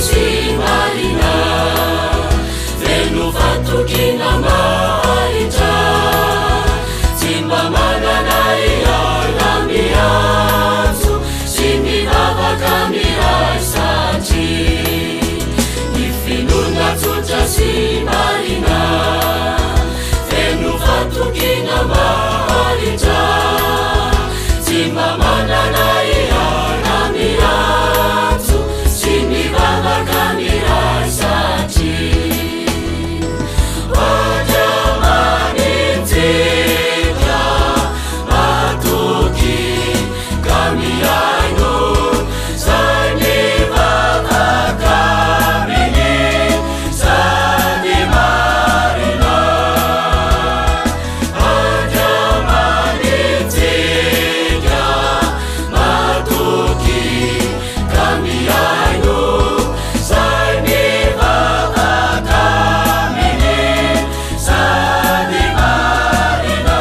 simarina venovatokina mahaitra tsy mba manana iala miantso sy mivavaka miray satria ny finona tsotra simarina venovatokina mahaitra tsy mba manana iala miantso sy mivavaka miray satria Majamanitsika matoky kamiaino zay mivavaka miny sady marina Majamanitsika matoky kamiaino zay mivavaka miny sady marina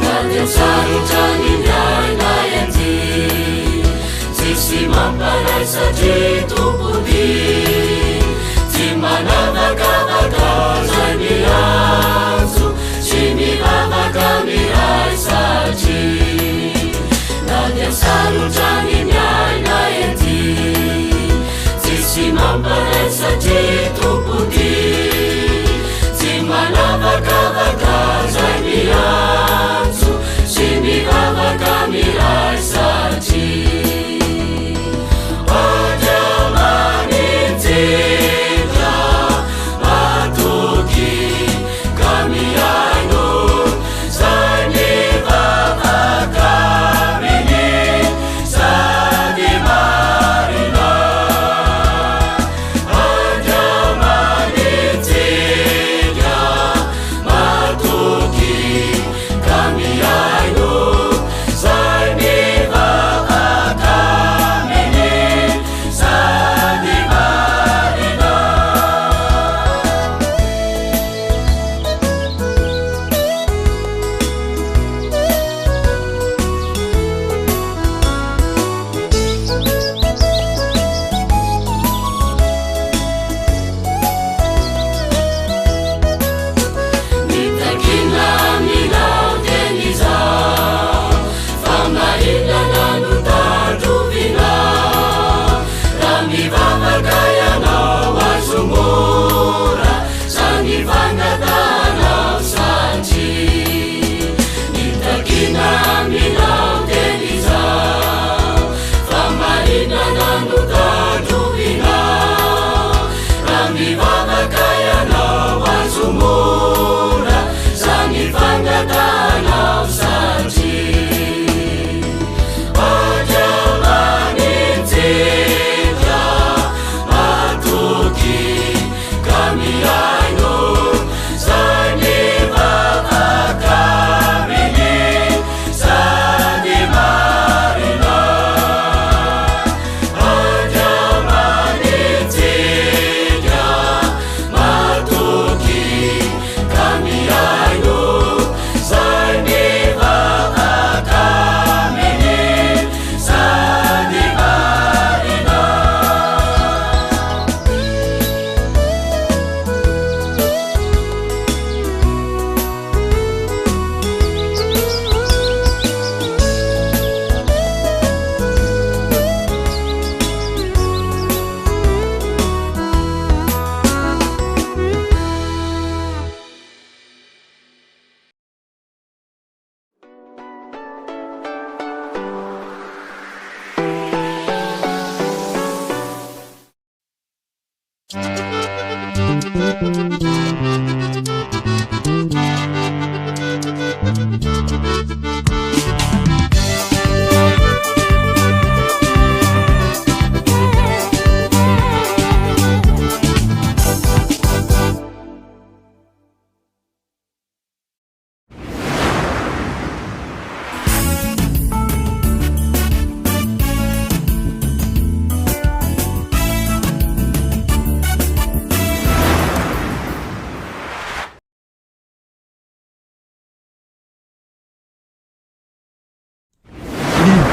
Nadia sarotrany miaina enty tsisy mamparay satria tompony tsy manavakavaka zay miantso sy mivavaka miray satria Nadia sarotrany miaina enty tsisy mamparay satria tompony tsy manavakavaka zay miantso sy mivavaka miray satria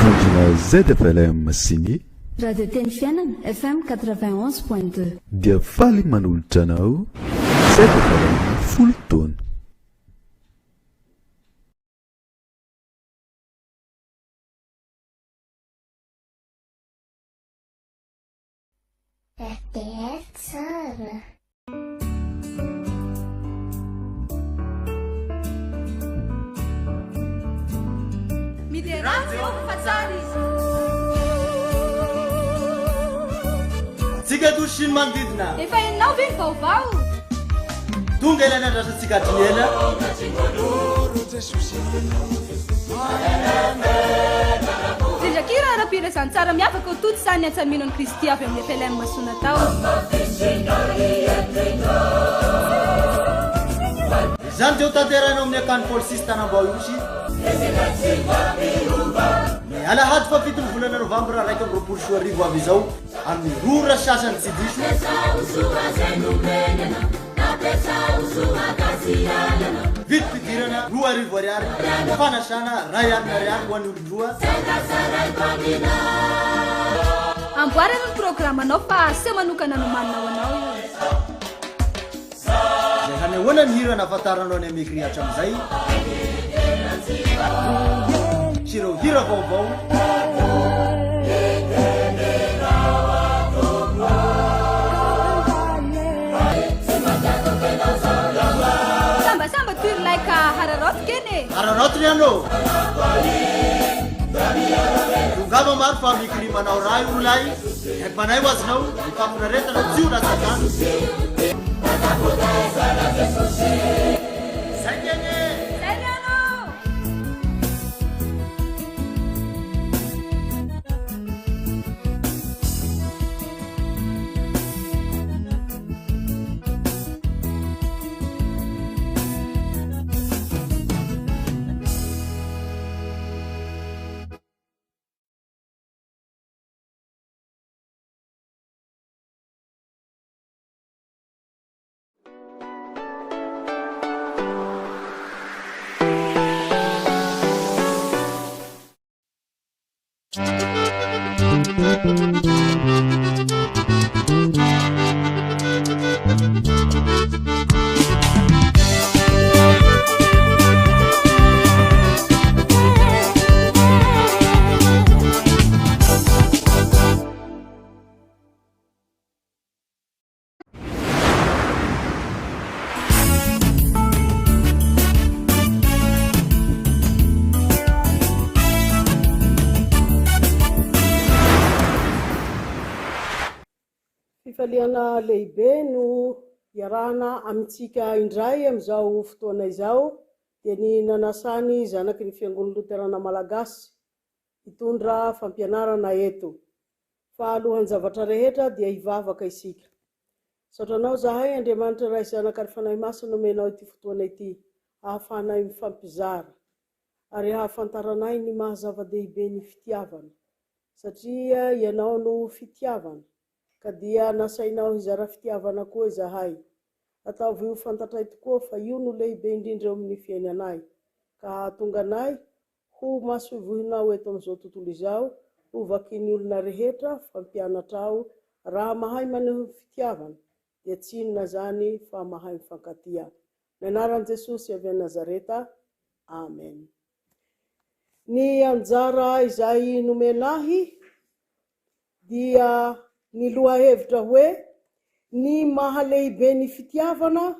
Sanjina ZFLM Simi Radio Teny Fiainana FM 91.2 dia faly manolotra anao ZFLM folo taona. RTL Sara. Mideranjo fatsary tsika toshiny manodidina efa enao ve ny vaovao tonga ilany andrasantsika atriny ela zendrakira ara-piresany tsara miafaka ho toto sany antsamino ny kristy avy amin'ny FLM masona tao izany teo tanteranao amin'ny akany polisisy tanambao iosy alahady fa fitony volana novambra raiky amby roapolo sy arivo avy izao amin'ny rora sasany tsy diso vidi-pidirana 2 arivo ariary fanasana ray alina ariary ho an'ny olondroa amboarana ny programmanao fa ase manokana no manina ho anao io zay hanehoana ny hira nafantaranao ny amekry hatram'izay sy ireo hira vaovao sambasamba toy ilay ka hararoty keny hararotony ano dongama maro fa mikry manao raha io olay haky manay ho azonao ifamponaretana tsy io natsakano zay keny fifaliana lehibe no iarahana amintsika indray amin'izao fotoana izao dia ny nanasany zanaky ny fiangonana loterana malagasy hitondra fampianarana eto fa alohan'ny zavatra rehetra dia hivavaka isika satranao zahay Andriamanitra ray zanaka ary fanahy masina omenao ity fotoana ity ahafahanay mifampizara ary ahafantaranay ny mahazava-dehibe ny fitiavana satria ianao no fitiavana ka dia nasainao hizara fitiavana koa zahay ataovy io fantatray tokoa fa io no lehibe indrindra amin'ny fiainanay ka hahatonga anay ho mahasovohinao eto amin'izao tontolo izao ho vakiny olona rehetra fampianatra ao raha mahay maneho fitiavana dia tsy inona zany fa mahay mifankatia ny anaran'i Jesosy avy Nazareta amen. Ny anjara izay nomenahy dia ny lohahevitra hoe ny mahalehibe ny fitiavana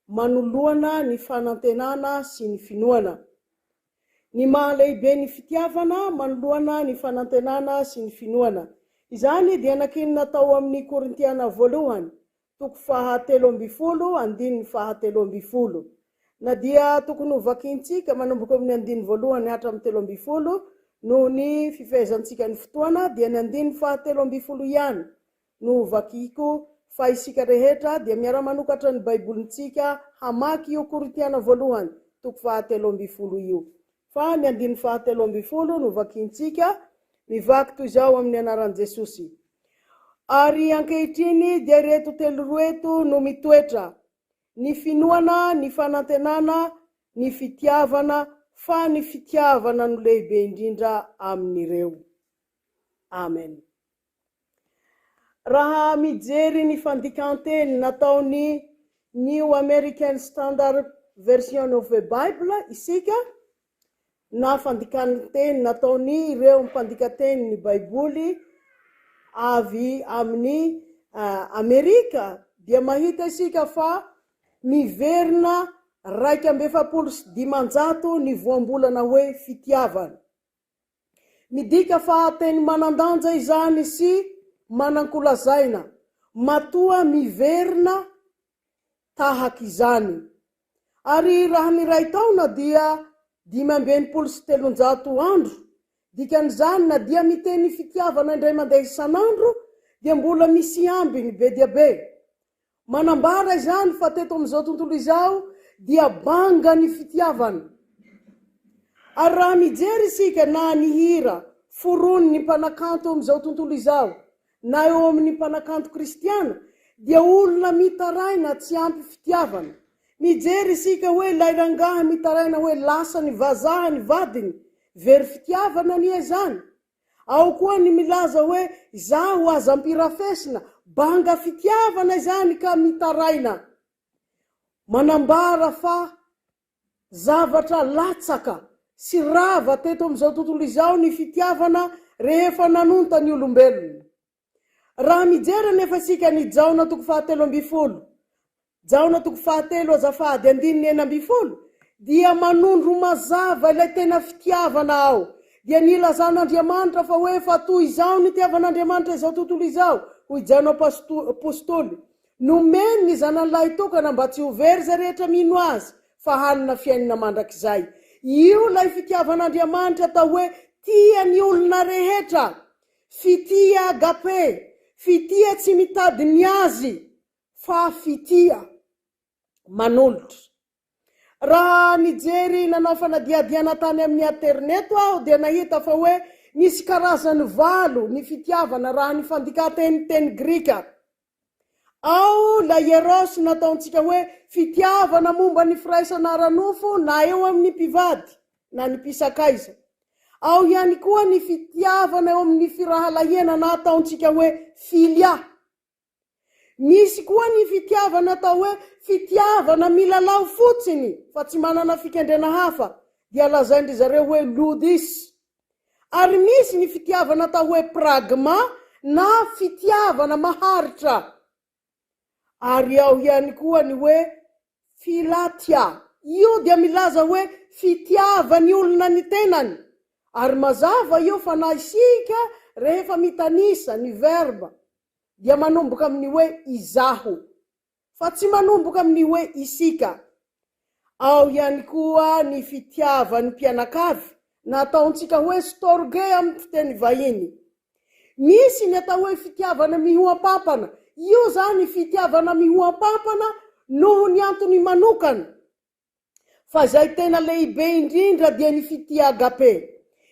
manoloana ny fanantenana sy ny finoana. Ny mahalehibe ny fitiavana manoloana ny fanantenana sy ny finoana. Izany dia nakiny natao amin'ny Korintiana voalohany 7:12 na dia tokony ho vakintsika manomboka amin'ny 1 hatramin'ny 13 noho ny fifehezantsika ny fotoana dia ny 7:12 ihany no vakiko fa isika rehetra dia miara-manokatra ny baibolintsika hamaky io Korintiana voalohany 7:12 io fa ny 7:12 no vakintsika mivaky toy izao amin'ny anaran'i Jesosy. Ary ankehitriny dia reto telo roeto no mitoetra: ny finoana, ny fanantenana, ny fitiavana fa ny fitiavana no lehibe indrindra amin'ireo. Amen. Raha mijery ny fandikanteny nataony New American Standard Version of the Bible isika, na fandikanteny nataony ireo mpandikanteny ny Baiboly avy amin'ny Amerika, dia mahita isika fa miverina 2,700 ny voambolana hoe fitiavana. Midika fa teny manandanja izany sy manankolazaina, matoa miverina tahaka izany. Ary raha ny ray taona dia 5,700 andro. Dikan'izany na dia miteny fitiavana indray mandeha isan'andro, dia mbola misy ambiny be dia be. Manambara izany fa teto amin'izao tontolo izao dia banga ny fitiavana. Ary raha mijery isika na ny hira forony ny mpanakanto amin'izao tontolo izao, na eo amin'ny mpanakanto kristiana, dia olona mitaraina tsy ampy fitiavana. Mijery isika hoe lairangaha mitaraina hoe lasa ny vazaha ny vadiny, very fitiavana ny ezany. Ao koa ny milaza hoe zaho aza ampirafesina, banga fitiavana izany ka mitaraina. Manambara fa zavatra latsaka sy rava teto amin'izao tontolo izao ny fitiavana rehefa nanonta ny olombelona. Raha mijery nefa isika ny Jaona 7:12, Jaona 7:9, dia manondro mazava ilay tena fitiavana ao. Dia nilazan'Andriamanitra fa hoe fa toy izao ny tiavan'Andriamanitra izao tontolo izao, hoy Jano apôstôly, nomeny ny zanan'lahy tokana mba tsy ho very zay rehetra mino azy, fa hanina fiainana mandrakizay. Io lay fitiavan'Andriamanitra atao hoe tia ny olona rehetra, fitia agape, fitia tsy mitady ny azy, fa fitia manolotra. Raha nijery nanao fanadiadiana tany amin'ny internet aho, dia nahita fa hoe nisy karazany 8 ny fitiavana raha ny fandikanteny teny Grika. Ao la eros nataontsika hoe fitiavana momba ny firaisana ara-nofo na eo amin'ny mpivady na ny mpisakaiza. Ao ihany koa ny fitiavana eo amin'ny firahalahena na ataontsika hoe filia. Misy koa ny fitiavana atao hoe fitiavana milalao fotsiny fa tsy manana fikendrena hafa, dia lazaindry zareo hoe ludis. Ary misy ny fitiavana atao hoe pragma na fitiavana maharitra. Ary ao ihany koa ny hoe filatia. Io dia milaza hoe fitiavany olona ny tenany. Ary mazava io fa na isika rehefa mitanisa ny verba dia manomboka amin'ny hoe izaho, fa tsy manomboka amin'ny hoe isika. Ao ihany koa ny fitiavany mpianakavy, na ataontsika hoe storge amin'ny fiteny vahiny. Misy ny atao hoe fitiavana mihoam-pampana. Io zany fitiavana mihoam-pampana noho ny antony manokana. Fa zay tena lehibe indrindra dia ny fitia agape.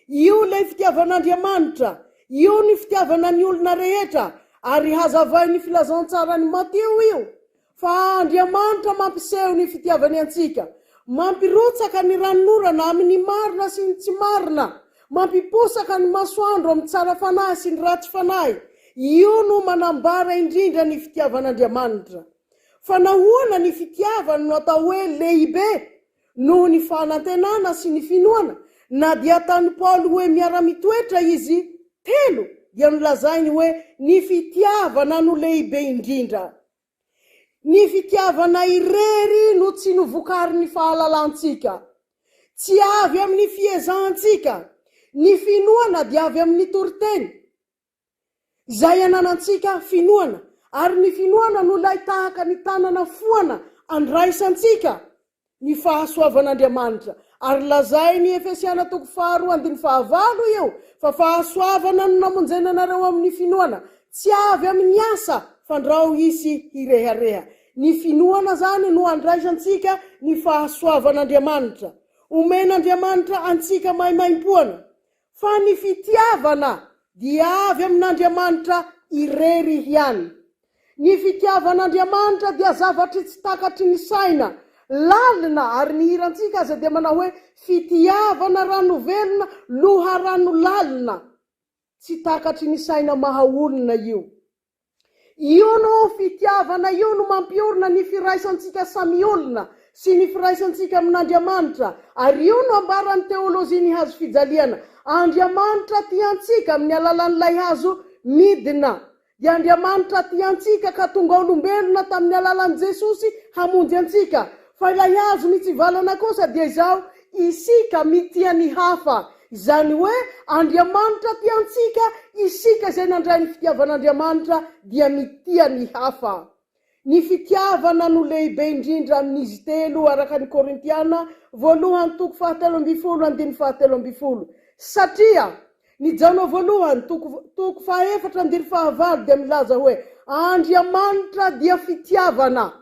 Io lay fitiavan'Andriamanitra, io ny fitiavana ny olona rehetra. Ary hazavai ny filazantsara ny Mateo io, fa Andriamanitra mampiseho ny fitiavany antsika, mampirotsaka ny ranon'orana amin'ny marina sy ny tsy marina, mampiposaka ny masoandro amin'ny tsara fanahy sy ny ratsy fanahy. Io no manambara indrindra ny fitiavan'Andriamanitra. Fa nahoana ny fitiavana no atao hoe lehibe noho ny fanantenana sy ny finoana, na dia tany Paolo hoe miara-mitoetra izy 3, dia nolazainy hoe ny fitiavana no lehibe indrindra. Ny fitiavana irery no tsy novokary ny fahalalantsika, tsy avy amin'ny fiezantsika. Ny finoana dia avy amin'ny toriteny, zay ananantsika finoana. Ary ny finoana no lay tahaka ny tanana foana andraisantsika ny fahasoavan'Andriamanitra. Ary lazay ny Efesiana 4:15 io, fa fahasoavana no namonjena anareo amin'ny finoana, tsy avy amin'ny asa, fa ndrao isy hirehareha. Ny finoana zany no andraisantsika ny fahasoavan'Andriamanitra, omen'Andriamanitra antsika maimaimpoana. Fa ny fitiavana dia avy amin'Andriamanitra irery ihany. Ny fitiavan'Andriamanitra dia zavatry tsy takatry ny saina, lalina ary ny hirantsika aza dia manao hoe fitiavana ranovelona loha rano lalina tsy takatry ny saina mahaolona io no fitiavana io no mampiorina ny firaisantsika samy olona sy ny firaisantsika amin'Andriamanitra ary io no ambaran'ny teolojia ny hazo fijaliana Andriamanitra tiantsika amin'ny alalan'ilay hazo midina dia Andriamanitra tiantsika ka tonga olombelona tamin'ny alalan'i Jesosy hamonjy antsika fa ilay hazo mitsivalana kosa dia izao isika mitia ny hafa izany hoe Andriamanitra tiantsika isika izay nandray ny fitiavan'Andriamanitra dia mitia ny hafa ny fitiavana no lehibe indrindra amin'izy telo araka ny Korintiana 1:17-20 satria ny Jano 1:4-5 dia milaza hoe Andriamanitra dia fitiavana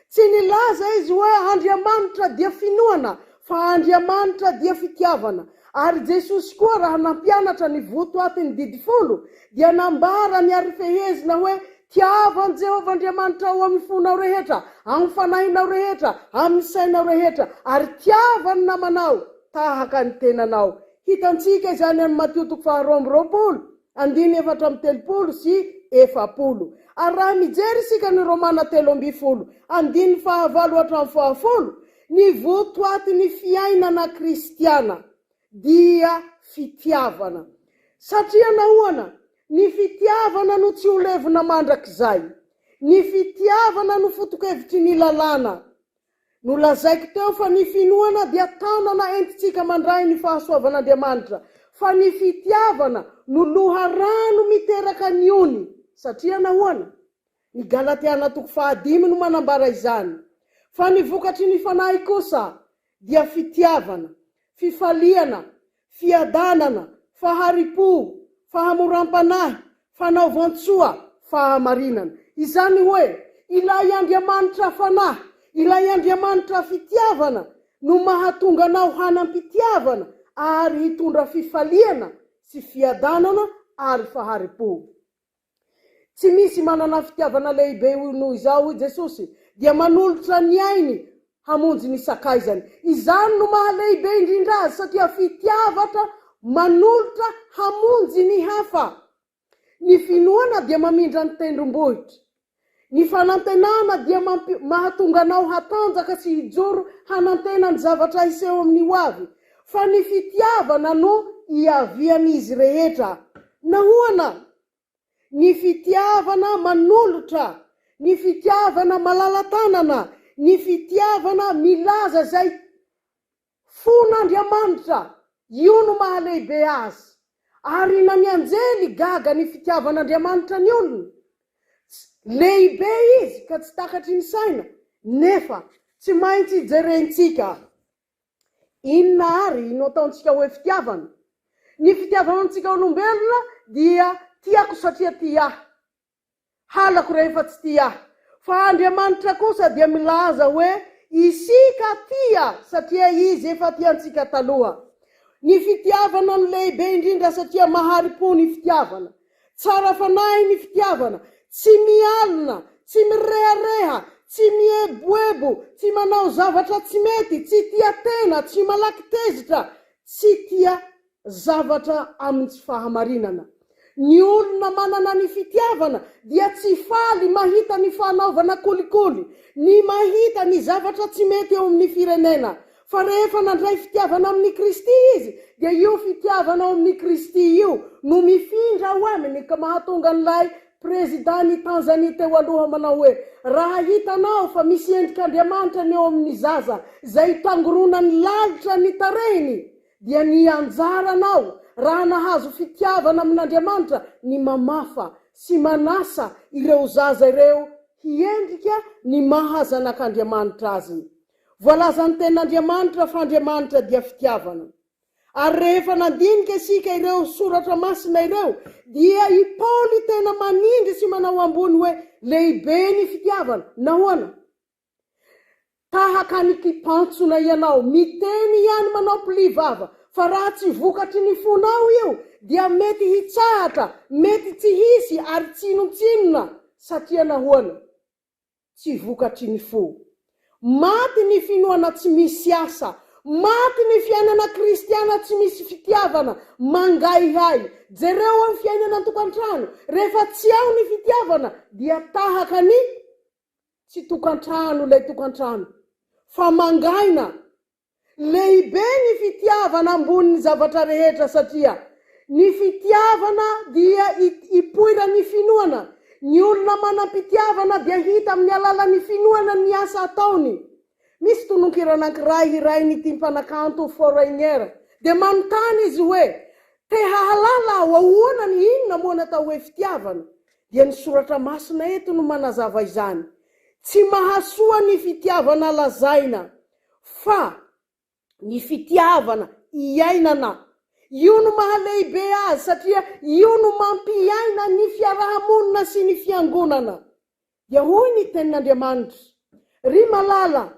tsy nilaza izy hoe Andriamanitra dia finoana fa Andriamanitra dia fitiavana ary Jesosy koa raha nampianatra ny voto atiny 10 dia nambara ny ary fehezina hoe tiavan Jehova Andriamanitra ao amin'ny fonao rehetra amin'ny fanahinao rehetra amin'ny sainao rehetra ary tiavany namanao tahaka ny tenanao hitantsika izany amin'ny Mateo 2:20 sy 70 ary raha mijery isika ny Romana 3:5 ny voto atiny fiainana kristiana dia fitiavana satria nahoana ny fitiavana no tsy olevina mandrakizay ny fitiavana no foto-kevitry ny lalàna no lazaiko teo fa ny finoana dia tanana entitsika mandray ny fahasoavan'Andriamanitra fa ny fitiavana no loharano miteraka ny ony satria nahoana ny Galatiana 5 no manambara izany fa ny vokatry ny fanahy kosa dia fitiavana fifaliana fiadanana faharipo fahamoram-panahy fanaovantsoa fahamarinana izany hoe ilay Andriamanitra fanahy ilay Andriamanitra fitiavana no mahatonga anao hanampitiavana ary hitondra fifaliana sy fiadanana ary faharipo tsy misy manana fitiavana lehibe noho izao Jesosy dia manolotra ny ainy hamonjy ny sakaizany izany no mahalehibe indrindra azy satria fitiavatra manolotra hamonjy ny hafa ny finoana dia mamindra ny tendrombohitra ny fanantenana dia mahatonga anao hatanjaka sy hijoro hanantena ny zavatra iseho amin'ny hoavy fa ny fitiavana no iavian'izy rehetra nahoana ny fitiavana manolotra ny fitiavana malala-tanana ny fitiavana milaza zay fon'Andriamanitra io no mahalehibe azy ary na ny anjely gaga ny fitiavan'Andriamanitra ny olona lehibe izy ka tsy takatry ny saina nefa tsy maintsy jerentsika inona ary no ataontsika hoe fitiavana ny fitiavana antsika olombelona dia tiako satria tia halako rehefa tsy tia fa Andriamanitra kosa dia milaza hoe isika tia satria izy efa tiantsika taloha ny fitiavana no lehibe indrindra satria maharipo ny fitiavana tsara fanahy ny fitiavana tsy mialina tsy mirehareha tsy mieboebo tsy manao zavatra tsy mety tsy tia tena tsy malaky tezitra tsy tia zavatra amin'ny tsy fahamarinana ny olona manana ny fitiavana dia tsy faly mahita ny fanaovana kolikoly ny mahita ny zavatra tsy mety eo amin'ny firenena fa rehefa nandray fitiavana amin'ny Kristy izy dia io fitiavana amin'ny Kristy io no mifindra ho aminy ka mahatonga an'ilay presidany Tanzania teo aloha manao hoe raha hitanao fa misy endrik'Andriamanitra ny eo amin'ny zaza zay tangorona ny lalitra ny tarehiny dia ny anjaranao raha nahazo fitiavana amin'Andriamanitra ny mamafa sy manasa ireo zaza ireo hiendrika ny mahazanak'Andriamanitra azy voalazany ten'Andriamanitra fa Andriamanitra dia fitiavana ary rehefa nandinika isika ireo soratra masina ireo dia i Paoly tena manindry sy manao ambony hoe lehibe ny fitiavana nahoana tahaka ny kipantsona ianao miteny ihany manao pilivava fa raha tsy vokatry ny fonao io dia mety hitsahatra mety tsy hisy ary tsinotsinona satria nahoana tsy vokatry ny fo maty ny finoana tsy misy asa, maty ny fiainana kristiana tsy misy fitiavana, mangaihay. Jereo amin'ny fiainana an-tokantrano, rehefa tsy ao ny fitiavana dia tahaka ny tsy tokantrano ilay tokantrano. Fa mangaina, lehibe ny fitiavana ambony zavatra rehetra satria ny fitiavana dia ipoira ny finoana. Ny olona manam-pitiavana dia hita amin'ny alalan'ny finoana ny asa ataony. Misy tononkira anankiray hirainy ty mpanakanto foreigner dia manontany izy hoe te hahalala aho ahoana ny inona moa natao hoe fitiavana. Dia ny soratra masina eto no manazava izany. Tsy mahasoa ny fitiavana lazaina, fa ny fitiavana iainana. Io no mahalehibe azy satria io no mampiaina ny fiarahamonina sy ny fiangonana. Dia hoy ny tenin'Andriamanitra, ry malala,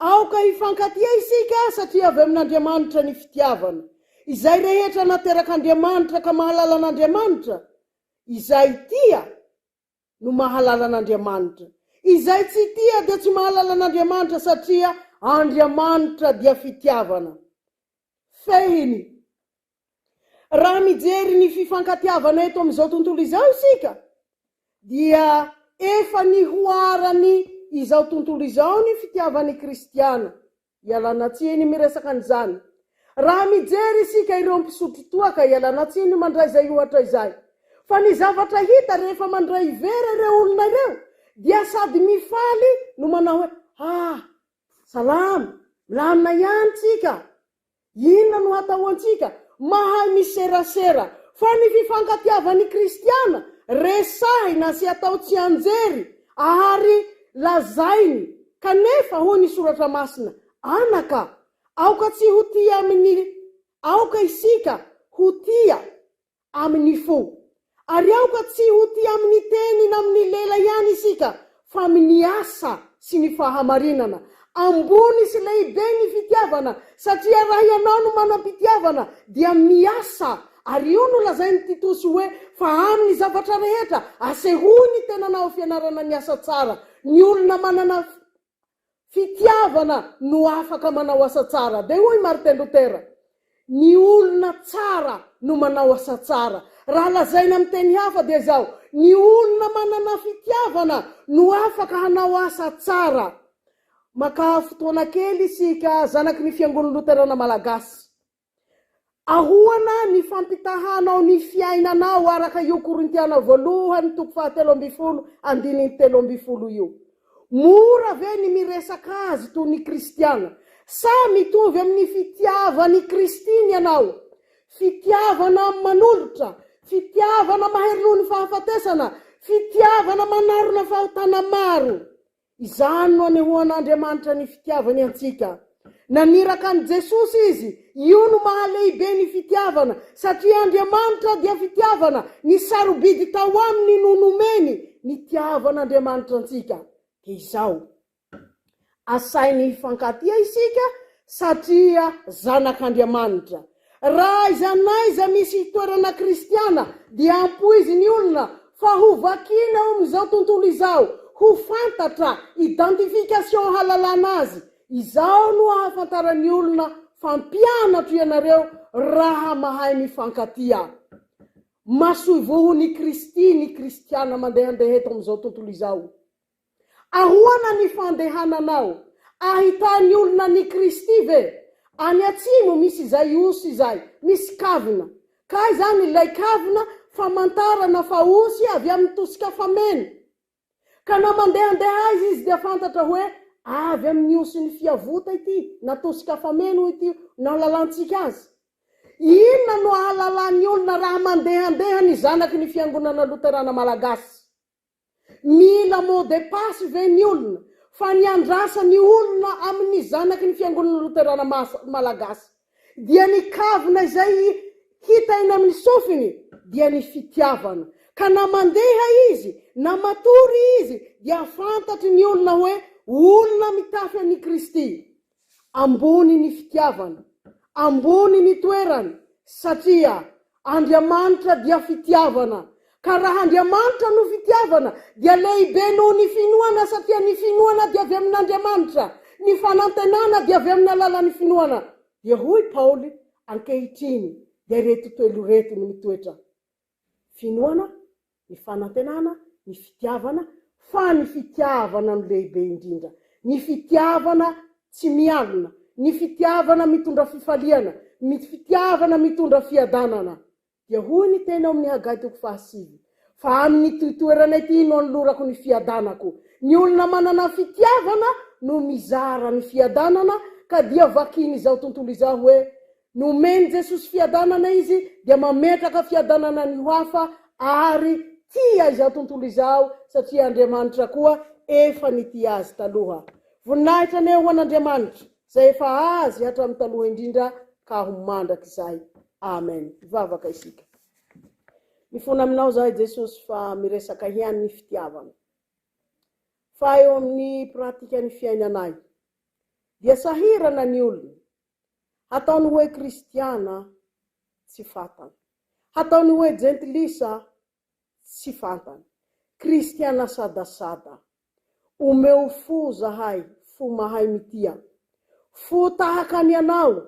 aoka hifankatia isika satria avy amin'Andriamanitra ny fitiavana. Izay rehetra nateraka Andriamanitra ka mahalala an'Andriamanitra, izay tia no mahalala an'Andriamanitra. Izay tsy tia dia tsy mahalala an'Andriamanitra satria Andriamanitra dia fitiavana. Fehiny, raha mijery ny fifankatiavana eto amin'izao tontolo izao isika, dia efa nihoarany izao tontolo izao ny fitiavan'ny kristiana. Ialana tsiny miresaka an'izany. Raha mijery isika ireo mpisotro toaka, ialana tsiny mandray izay ohatra izay. Fa ny zavatra hita rehefa mandray vera ireo olona ireo, dia sady mifaly no manao hoe salama, milamina ihany tsika, inona no hatao antsika, mahay miserasera. Fa ny fifankatiavan'ny kristiana resahina sy atao tsy anjery ary lazainy. Kanefa hoy ny soratra masina, anaka, aoka tsy ho tia amin'ny, aoka isika ho tia amin'ny fo, ary aoka tsy ho tia amin'ny teny na amin'ny lela ihany isika, fa amin'ny asa sy ny fahamarinana. Ambony sy lehibe ny fitiavana satria raha ianao no manam-pitiavana dia miasa. Ary io no lazainy Titosy hoe fa amin'ny zavatra rehetra asehony tenanao fianarana ny asa tsara. Ny olona manana fitiavana no afaka manao asa tsara. Dia hoy Martin Luther, ny olona tsara no manao asa tsara. Raha lazaina amin'ny teny hafa dia zao, ny olona manana fitiavana no afaka hanao asa tsara. Maka fotoana kely isika zanaky ny fiangonana Luterana Malagasy. Ahoana ny fampitahanao ny fiainanao araka io Korintiana 1:7-12 io. Mora ve ny miresaka azy toy ny kristiana? Sa mitovy amin'ny fitiavany kristiny ianao? Fitiavana manolotra, fitiavana mahery ny fahafatesana, fitiavana manarona fahotana maro. Izany no anehoan'Andriamanitra ny fitiavany antsika. Naniraka an' Jesosy izy, io no mahalehibe ny fitiavana, satria Andriamanitra dia fitiavana. Ny sarobidy tao aminy no nomeny ny tiavan'Andriamanitra antsika. Dia izao, asainy hifankatia isika satria zanak'Andriamanitra. Raha izanaiza misy toerana kristiana dia ampoizy ny olona fa ho vakina ao amin'izao tontolo izao, ho fantatra identification halalana azy. Izao no ahafantaran'ny olona fampianatro ianareo raha mahay mifankatia. Masoy vohony Kristy ny kristiana mandehandeha eto amin'izao tontolo izao. Ahoana ny fandehananao? Ahitany olona ny Kristy ve? Any atsimo misy izay osy izay, misy kavina. Ka izany ilay kavina famantarana fa osy avy amin'ny tosika fameny. Ka na mandehandeha izy dia fantatra hoe avy amin'ny osy ny fiavota ity, na tosika fameno ity, na lalantsika azy. Inona no ahalalan'ny olona raha mandehandeha ny zanaky ny fiangonana Luterana Malagasy? Mila mot de passe ve ny olona, fa ny andrasany olona amin'ny zanaky ny fiangonana Luterana Malagasy dia ny kavina izay hita eny amin'ny sofiny dia ny fitiavana. Ka na mandeha izy, na matory izy, dia fantatry ny olona hoe olona mitafy an'i Kristy. Ambony ny fitiavana, ambony ny toerany, satria Andriamanitra dia fitiavana. ka raha Andriamanitra no fitiavana dia lehibe noho ny finoana satria ny finoana dia avy amin'Andriamanitra, ny fanantenana dia avy amin'ny alalan'ny finoana. Dia hoy Paoly ankehitriny dia reto toelo reto ny mitoetra: finoana, ny fanantenana, ny fitiavana, fa ny fitiavana no lehibe indrindra. Ny fitiavana tsy mialina, ny fitiavana mitondra fifaliana, ny fitiavana mitondra fiadanana. Dia hoy ny tena amin'ny Hagai 7:7, fa amin'ny toerana ity no anolorako ny fiadanako. Ny olona manana fitiavana no mizara ny fiadanana, ka dia vakiny izao tontolo izao hoe nomeny Jesosy fiadanana izy dia mametraka fiadanana ny ho hafa ary tia izao tontolo izao satria Andriamanitra koa efa nitia azy taloha. Voninahitra ne ho an'Andriamanitra zay efa azy hatramin'ny taloha indrindra ka ho mandraka izay. Amen. Ivavaka isika. Mifona aminao zahay Jesosy fa miresaka ihany ny fitiavana. Fa eo amin'ny pratika ny fiainanay dia sahirana ny olona ataony hoe kristiana tsy fantany, ataony hoe gentilisa tsy fantany, kristiana sadasada. Omeo fo zahay, fo mahay mitia, fo tahaka ny anao,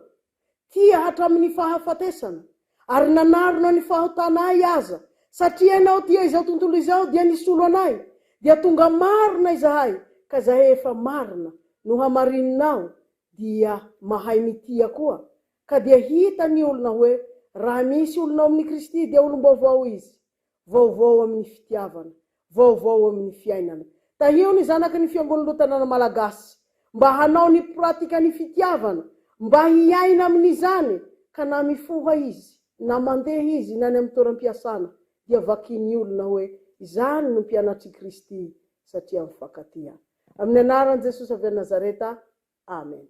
tia hatramin'ny fahafatesana, ary nanarona ny fahotanay aza, satria anao tia izao tontolo izao dia nisolo anay, dia tonga marina izahay, ka zahay efa marina no hamarinonao dia mahay mitia koa. Ka dia hita ny olona hoe raha misy olona amin'ny Kristy dia olom-baovao izy, vaovao amin'ny fitiavana, vaovao amin'ny fiainana. Tahio ny zanaky ny fiangonantanana malagasy mba hanao ny pratika ny fitiavana, mba hiaina amin'izany, ka na mifoha izy na mandeha izy na ny amin'ny toeram-piasana dia vakiny olona hoe izany no mpianatry Kristy satria mifankatia. Amin'ny anaran'i Jesosy avy Nazareta. Amen.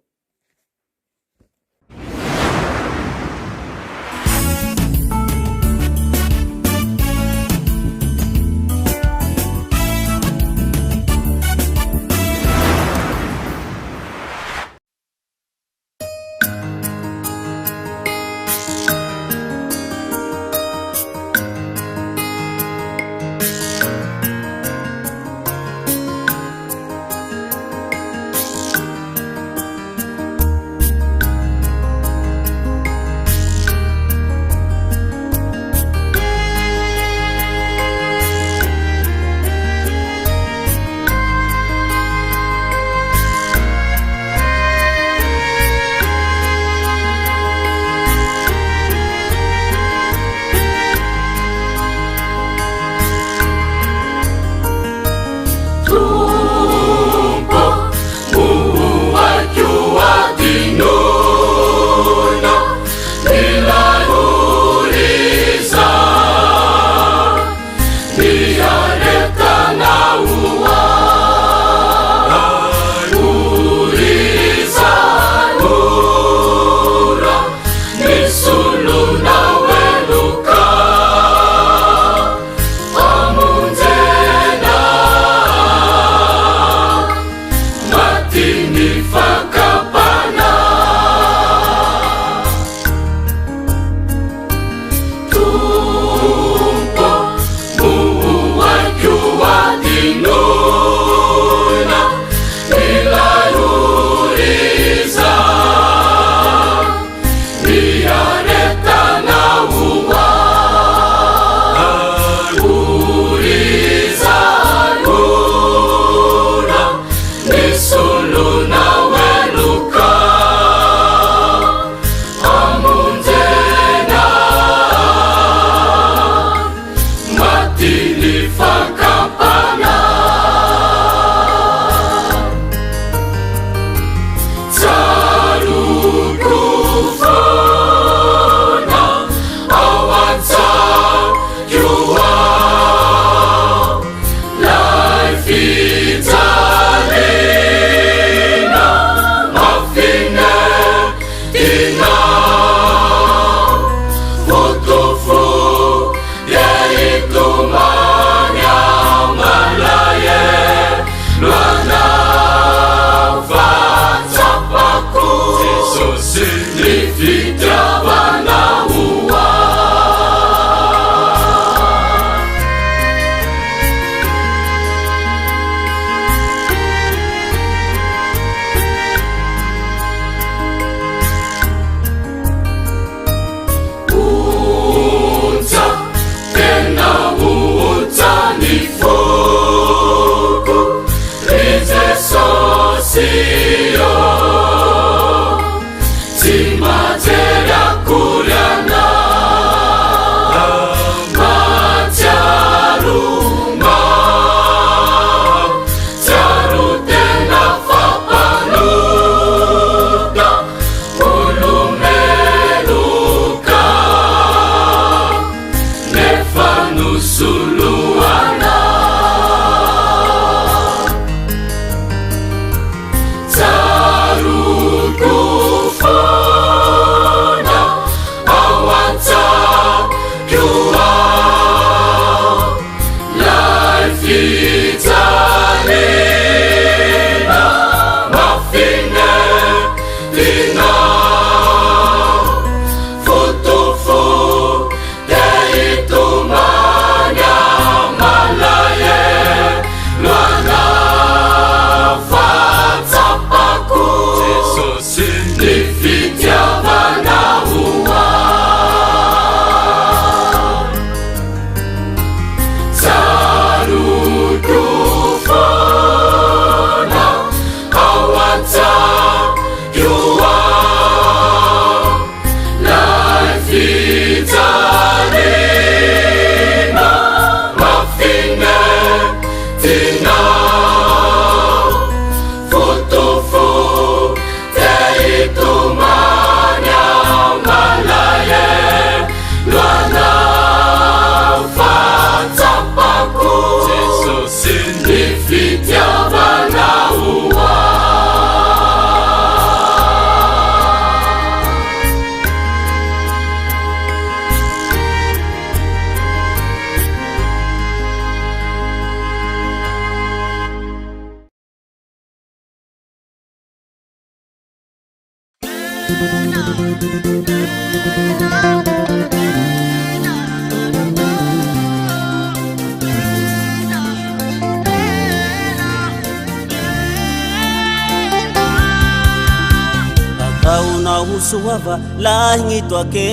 usuava lahingi toake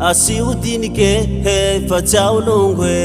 asiudinike fachaulungwe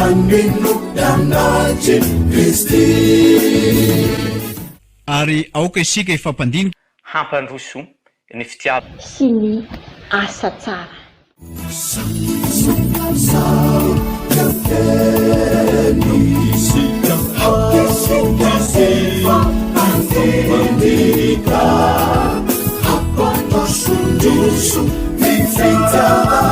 maneno anaty Kristy ary aoka isika ifampandiny hampandroso ny fitiava sy ny asa tsara hampandrosondroso ny fitiavana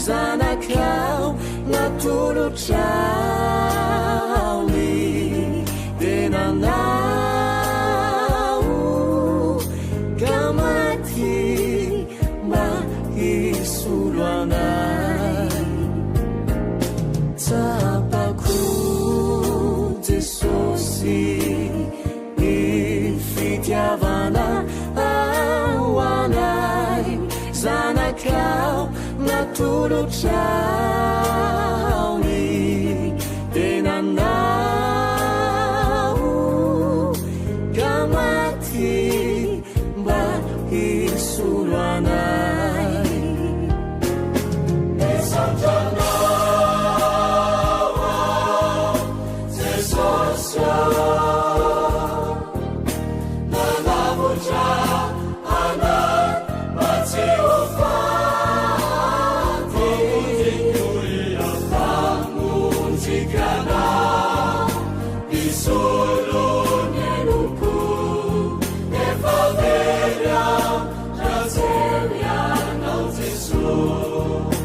tsarako Gamati ma isu Jesosy ny fitiavana ao anay zanakao natolotrao ny tenanao ka maty mba hisolo anay esantanao Jesosy nanavotra anay mba tsy ho faty famonjikana isolo ny eloko efa very ratsely anao Jesosy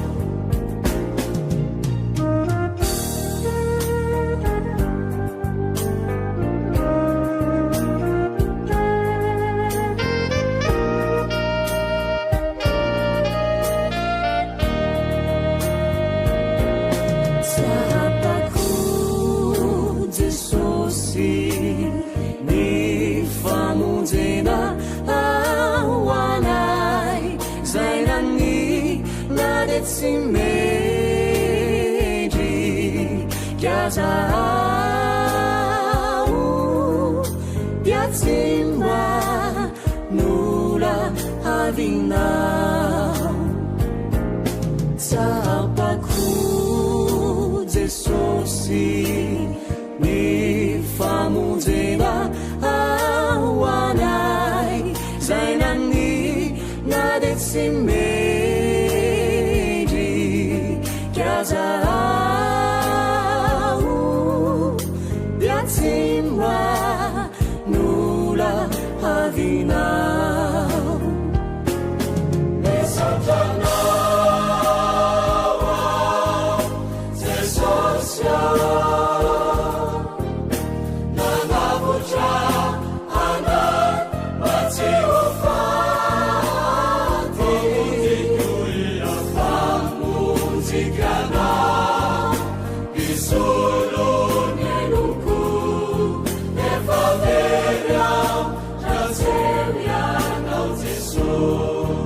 tsy mendry kiazao dia tsy manola avinao tsapako Jesosy ny famonjena ao anay zay nany na de tsy Kiazao dia tsy manola avinao esantanao Jesosy nanavotra anay mba tsy ho faty famonjikana isolo ny eloko efa very ratsely anao Jesosy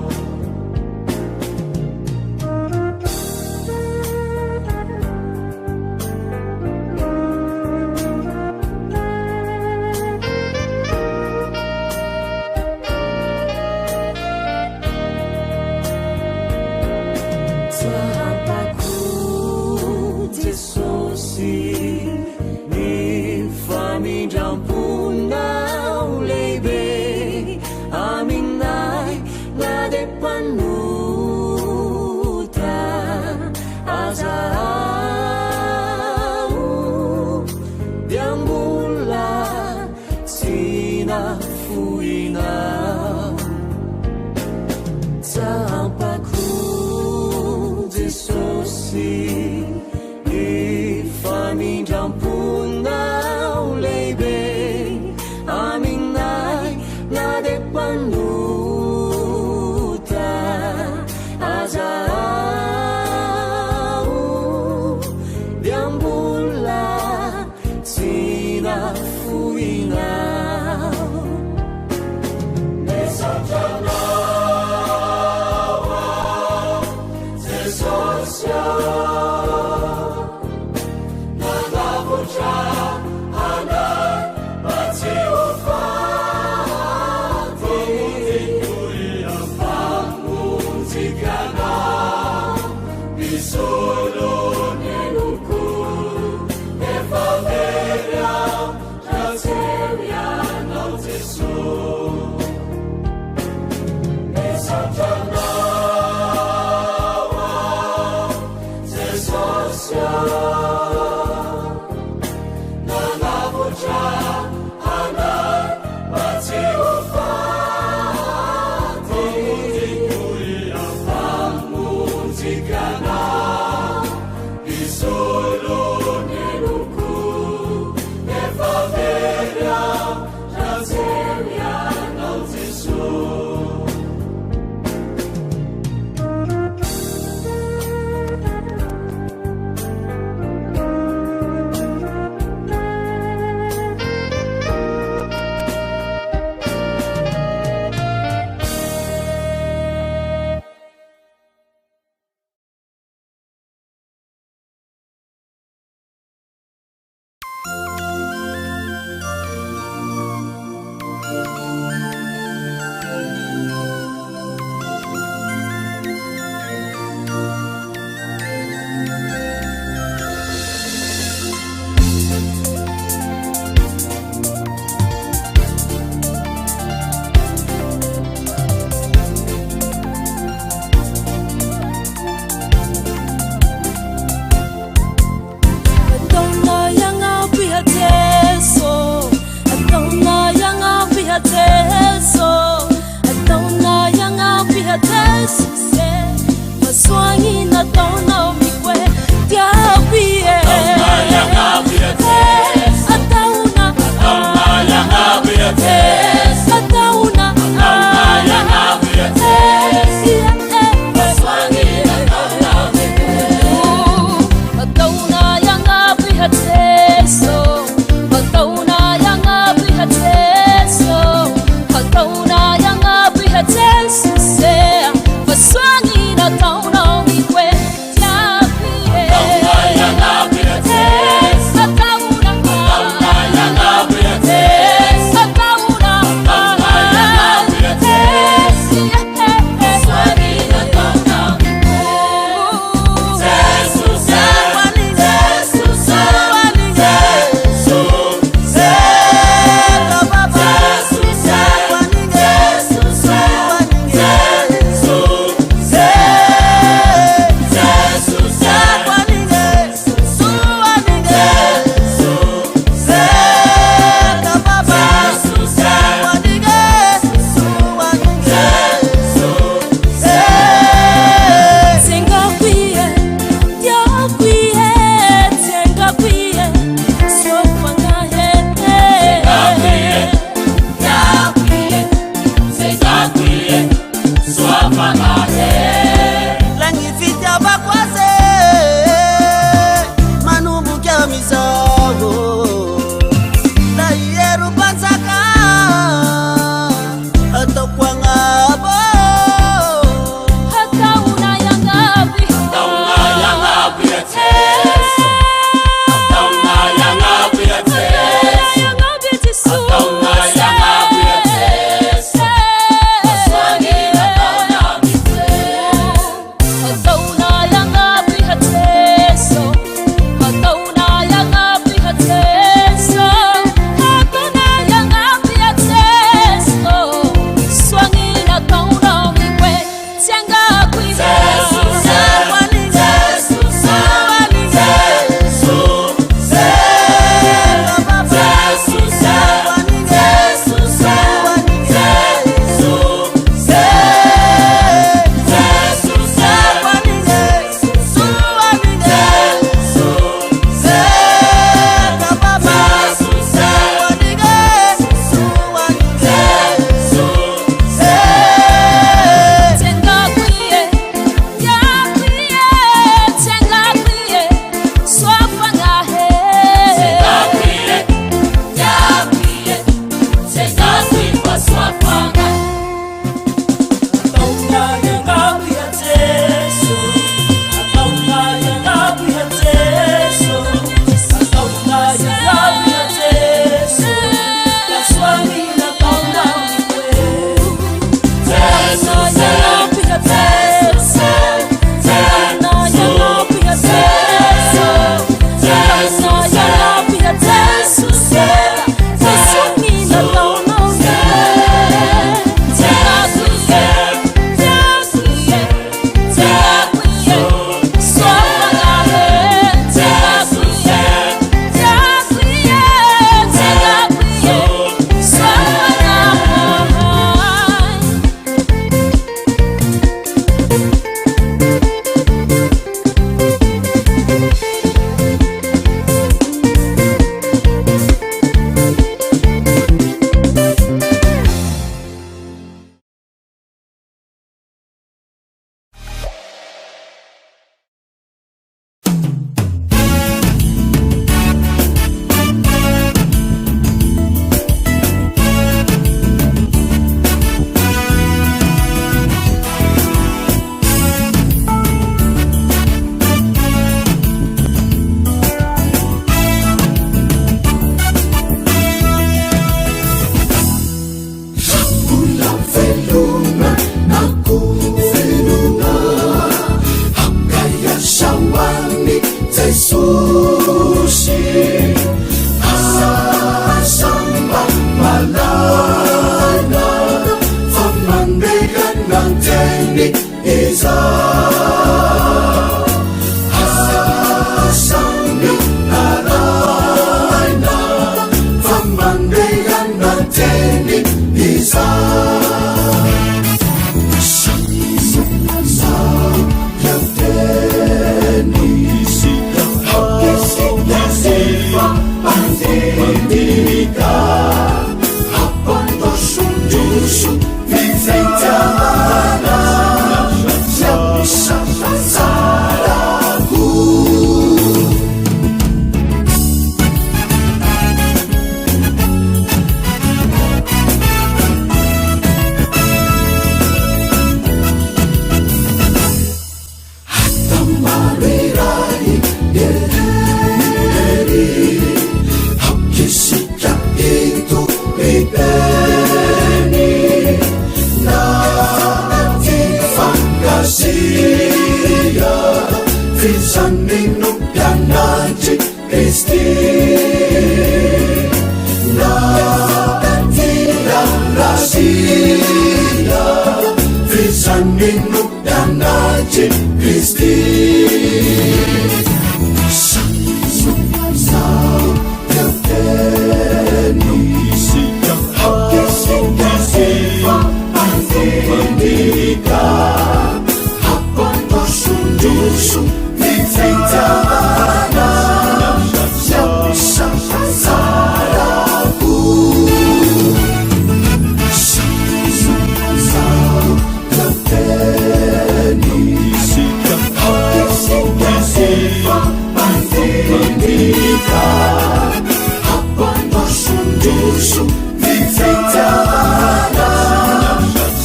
Tusu vitana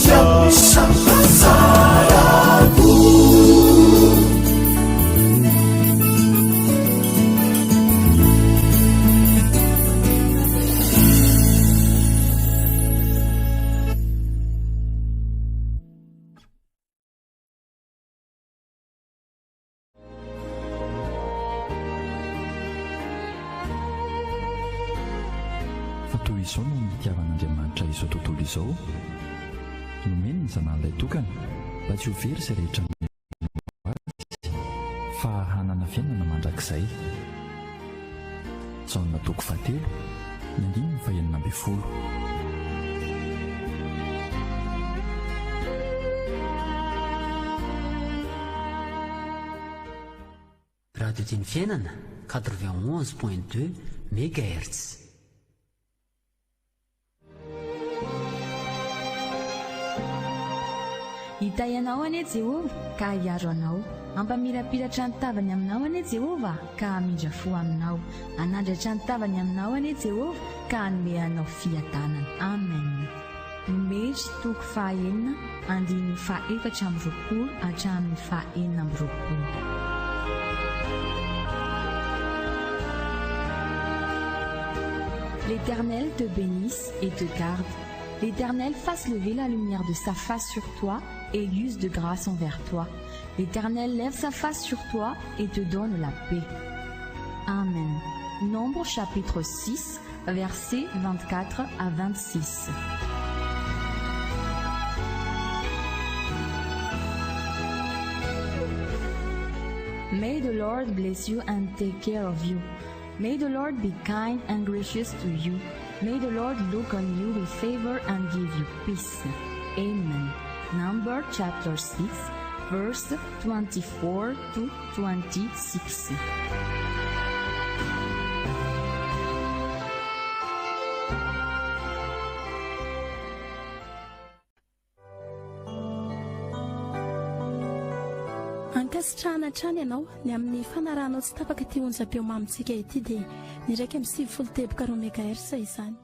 Yapisapasaraku toy izao no nitiavan'Andriamanitra izao tontolo izao nomeny ny zanan'ilay tokana mba tsy ho very izay rehetra fa hanana fiainana mandrakizay. Jaona toko 7 ny 9:20. Radio Teny Fiainana 91.2 MHz. Hita ianao anie Jehova ka hiaro anao, ampamirapiratra ny tavany aminao anie Jehova ka hamindra fo aminao, anandratra ny tavany aminao anie Jehova ka hanome anao fiadanana. Amen. Mety toko 9 andiny 4:20 hatramin'ny 4:20. L'Éternel te bénisse et te garde. L'Éternel fasse lever la lumière de sa face sur toi et use de grâce envers toi. L'Éternel lève sa face sur toi et te donne la paix. Amen. Nombre chapitre 6, versets 24 à 26. May the Lord bless you and take care of you. May the Lord be kind and gracious to you. May the Lord look on you with favor and give you peace. Amen. Number chapter 6, verse 24 to 26. Ankasitrahana hatrany ianao ny amin'ny fanaranao tsy tapaka ty onjam-peo mamitsika ity dia ny raiky amin'ny 90 teboka MHz izany.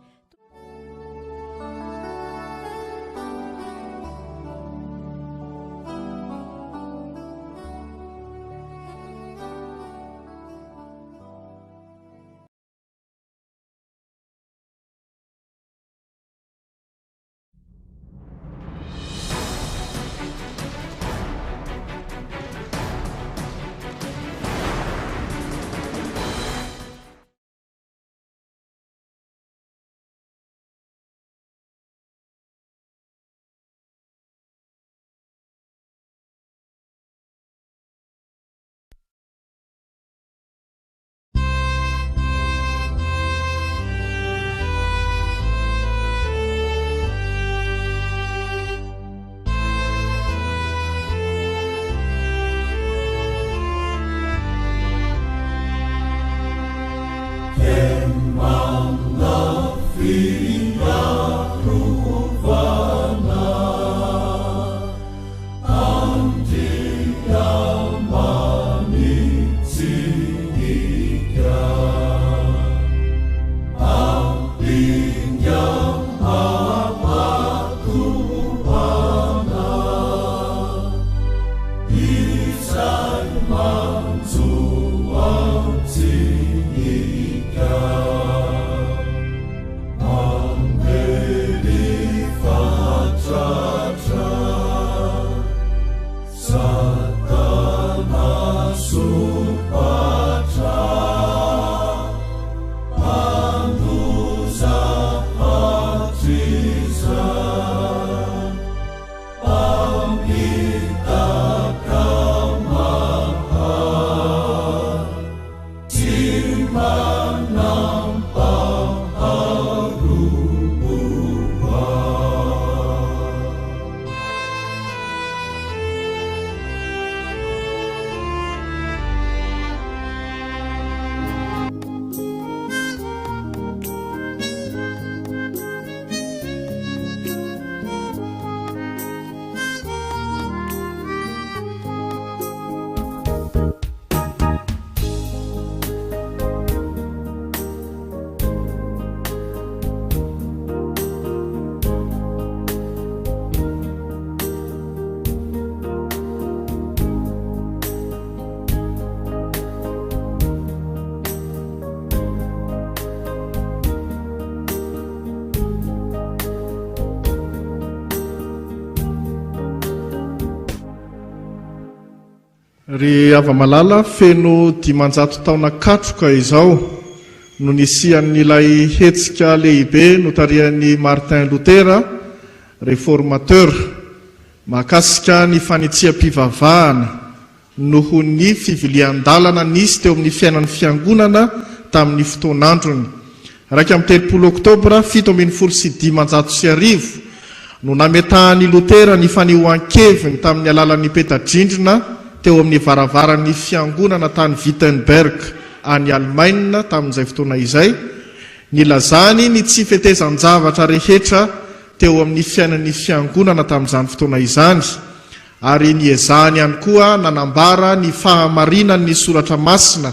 ry ava-malala feno 500 taona katroka izao no nisian'ilay hetsika lehibe notarian'ny Martin Luther réformateur mahakasika ny fanitsia-pivavahana noho ny fivilian-dalana nisy teo amin'ny fiainan'ny fiangonana tamin'ny fotoanandrony. Raika amin'ny 30 oktobra 1795 no nametahany Luther ny fanehoan-keviny tamin'ny alalan'ny peta-drindrina teo amin'ny varavaran'ny fiangonana tany Wittenberg any Allemagne tamin'izay fotoana izay, nilazany ny tsy fitezan-javatra rehetra teo amin'ny fiainan'ny fiangonana tamin'izany fotoana izany, ary niezahany ihany koa nanambara ny fahamarinan'ny soratra masina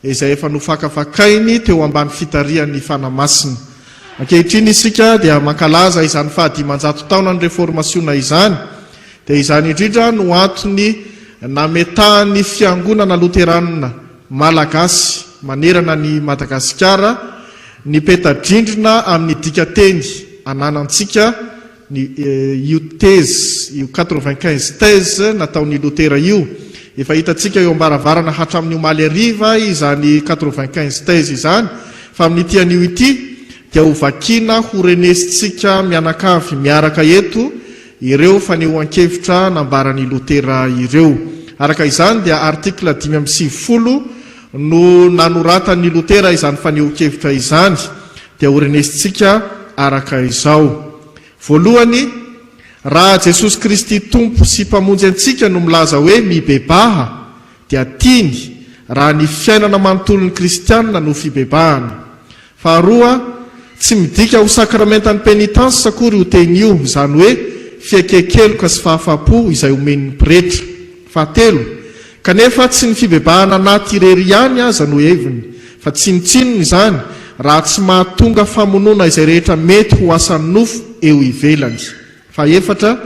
izay efa nofakafakainy teo ambany fitarian'ny fanamasina. Ankehitriny isika dia mankalaza izany 500 taona ny reformasiona izany, dia izany indrindra no antony nametahany fiangonana luteranina malagasy manerana ny Madagasikara ny peta-drindrina amin'ny dikateny ananantsika ny io thèse io 95 thèse nataon'ny Luther io. Efa hitantsika eo ambaravarana hatramin'ny omaly ariva izany 95 thèse izany, fa amin'ny tian'io ity dia ho vakina ho renesitsika mianakavy miaraka eto ireo fanehoan-kevitra nambaran'ny Luther ireo. Araka izany dia artikla 5:20 no nanoratan'ny Luther izany fanehoan-kevitra izany, dia ho renesitsika araka izao. Voalohany, raha Jesosy Kristy tompo sy mpamonjy antsika no milaza hoe mibebaha, dia tiany raha ny fiainana manontolo ny kristianina no fibebahana. Faharoa, tsy midika ho sakramentan'ny pénitence akory ho teny io, izany hoe fiekekeloka sy fahafapo izay omen'ny pretra. Fahatelo, kanefa tsy ny fibebahana anaty irery ihany aza no heviny, fa tsinotsinony izany raha tsy mahatonga famonona izay rehetra mety ho asan'ny nofo eo ivelany. Faefatra,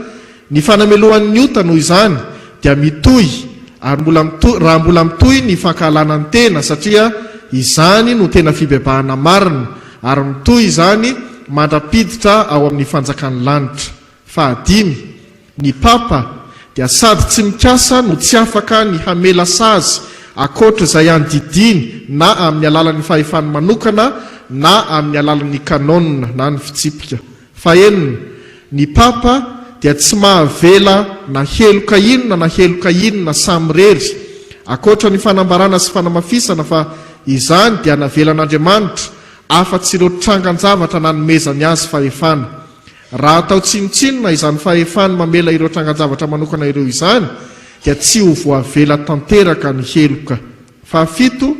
ny fanamelohan'ny ota noho izany dia mitohy, ary raha mbola mitohy ny fankahalana ny tena, satria izany no tena fibebahana marina, ary mitohy izany mandrapiditra ao amin'ny fanjakan'ny lanitra. Fahadimy, ny papa dia sady tsy mikasa no tsy afaka ny hamela sazy akoatra izay andidiny na amin'ny alalan'ny fahefany manokana na amin'ny alalan'ny kanonina na ny fitsipika. Fahenina, ny papa dia tsy mahavela na heloka inona na heloka inona samy rery akoatra ny fanambarana sy fanamafisana, fa izany dia navelan'Andriamanitra afa-tsy ireo trangan-javatra nanomezany azy fahefana. Raha atao tsinotsinona izany fahefany mamela ireo trangan-javatra manokana ireo izany, dia tsy ho voavela tanteraka ny heloka. Fahafito,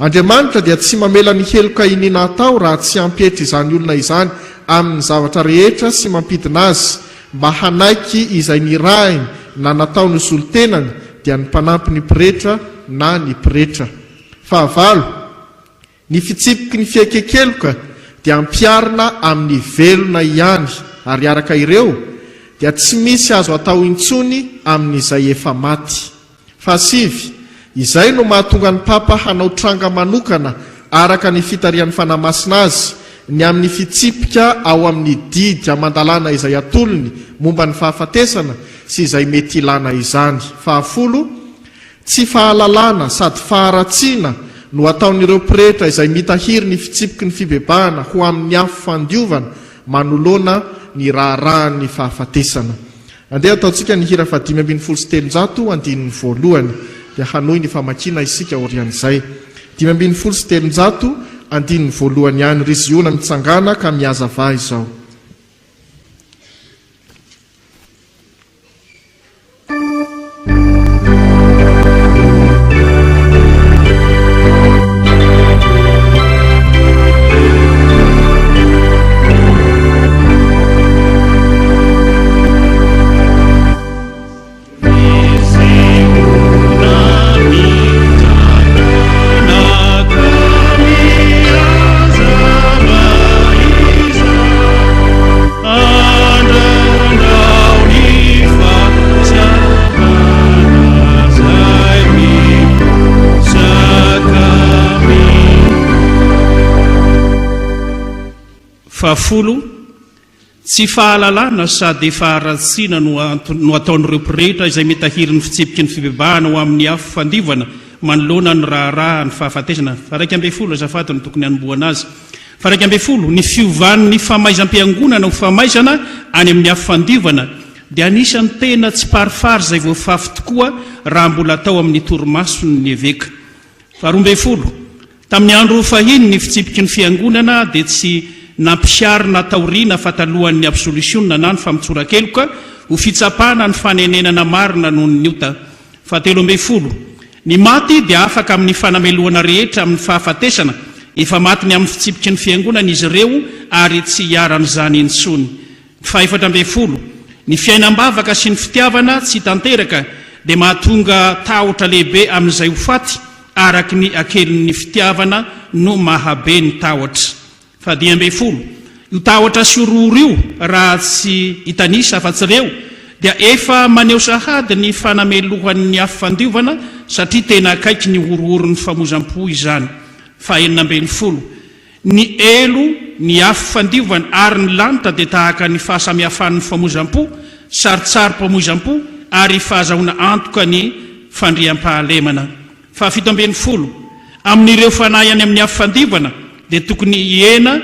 Andriamanitra dia tsy mamela ny heloka inina atao raha tsy ampietry izany olona izany amin'ny zavatra rehetra sy mampidina azy, mba hanaiky izay nirahiny na natao ny zolo-tenany dia ny mpanampy ny pretra na ny pretra. Fahavalo, ny fitsipiky ny fiekekeloka dia ampiarina amin'ny velona ihany, ary araka ireo dia tsy misy azo atao intsony amin'izay efa maty. Fahasivy, izay no mahatonga ny papa hanao tranga manokana araka ny fitarian'ny fanamasina azy ny amin'ny fitsipika ao amin'ny didy amandalana izay atolony momba ny fahafatesana sy izay mety ilana izany. Fahafolo, tsy fahalalana sady faharatsiana no ataon'ireo pretra izay mitahiry ny fitsipiky ny fibebahana ho amin'ny afo fandiovana manoloana ny raharahan'ny fahafatesana. Andeha ataontsika ny hira 5:7 andininy voalohany, dia hanoy ny famakina isika orian'izay. 5:7 andininy voalohany ihany, riziona mitsangana ka miazava izao. Fahafolo, tsy fahalalana sady faharatsiana no ataon'ireo mpirehetra izay mitahiry ny fitsipiky ny fibebahana ho amin'ny afo fandivana manoloana ny raharaha ny fahafatesana. Fa 1 azafady no tokony hanomboana azy. Fa 1 ny fiovan'ny famaizam-piangonana ho famaizana any amin'ny afo fandivana dia anisany tena tsy parifary izay voafafy tokoa raha mbola atao amin'ny torimasony ny eveka. Fa 12 tamin'ny andro fahiny ny fitsipiky ny fiangonana dia tsy nampiarina taoriana fatalohan'ny absolusionna na ny famitsorakeloka ho fitsapana ny fanenenana marina noho ny ota. Fa 13 ny maty dia afaka amin'ny fanameloana rehetra amin'ny fahafatesana efa matiny amin'ny fitsipiky ny fiangonana izy ireo ary tsy hiaran'izany intsony. Fa 14 ny fiainam-bavaka sy ny fitiavana tsy tanteraka dia mahatonga tahotra lehibe amin'izay ho faty araky ny akelin'ny fitiavana no mahabe ny tahotra. Fa 12 io tahotra sy orooro io raha tsy hitanisa fa tsy reo dia efa maneho sahady ny fanamelohan'ny afo fandiovana satria tena akaiky ny orooro ny famozam-po izany. Fa 19 ny elo ny afo fandiovana ary ny lanitra dia tahaka ny fahasamihafan'ny famozam-po saritsary-pamozam-po ary fahazahoana antoka ny fandriam-pahalemana. Fa 17 amin'ireo fanahy any amin'ny afo fandivana dia tokony hiena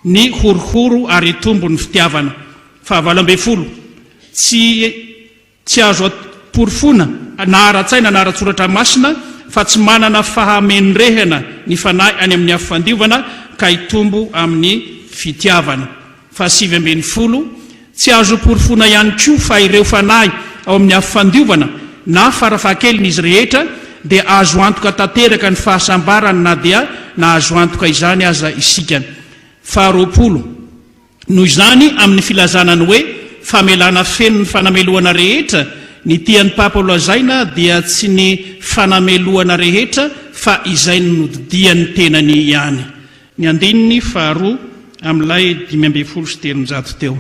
ny horohoro ary tombo ny fitiavana. Fa 18 tsy azo aporofona na ara-tsaina na ara-tsoratra masina fa tsy manana fahamenrehana ny fanahy any amin'ny afo fandivana ka hitombo amin'ny fitiavana. Fa 19 tsy azo porofona ihany koa fa ireo fanahy ao amin'ny afo fandiovana na farafahakeliny izy rehetra dia azo antoka tanteraka ny fahasambarany na dia na azo antoka izany aza isika. Fa 20 noho izany amin'ny filazanany hoe famelana feno ny fanameloana rehetra ny tian'ny papa lazaina dia tsy ny fanameloana rehetra fa izay nodidiany tenany ihany. Ny andininy fa 2 amin'ilay 15 sy 13 teo.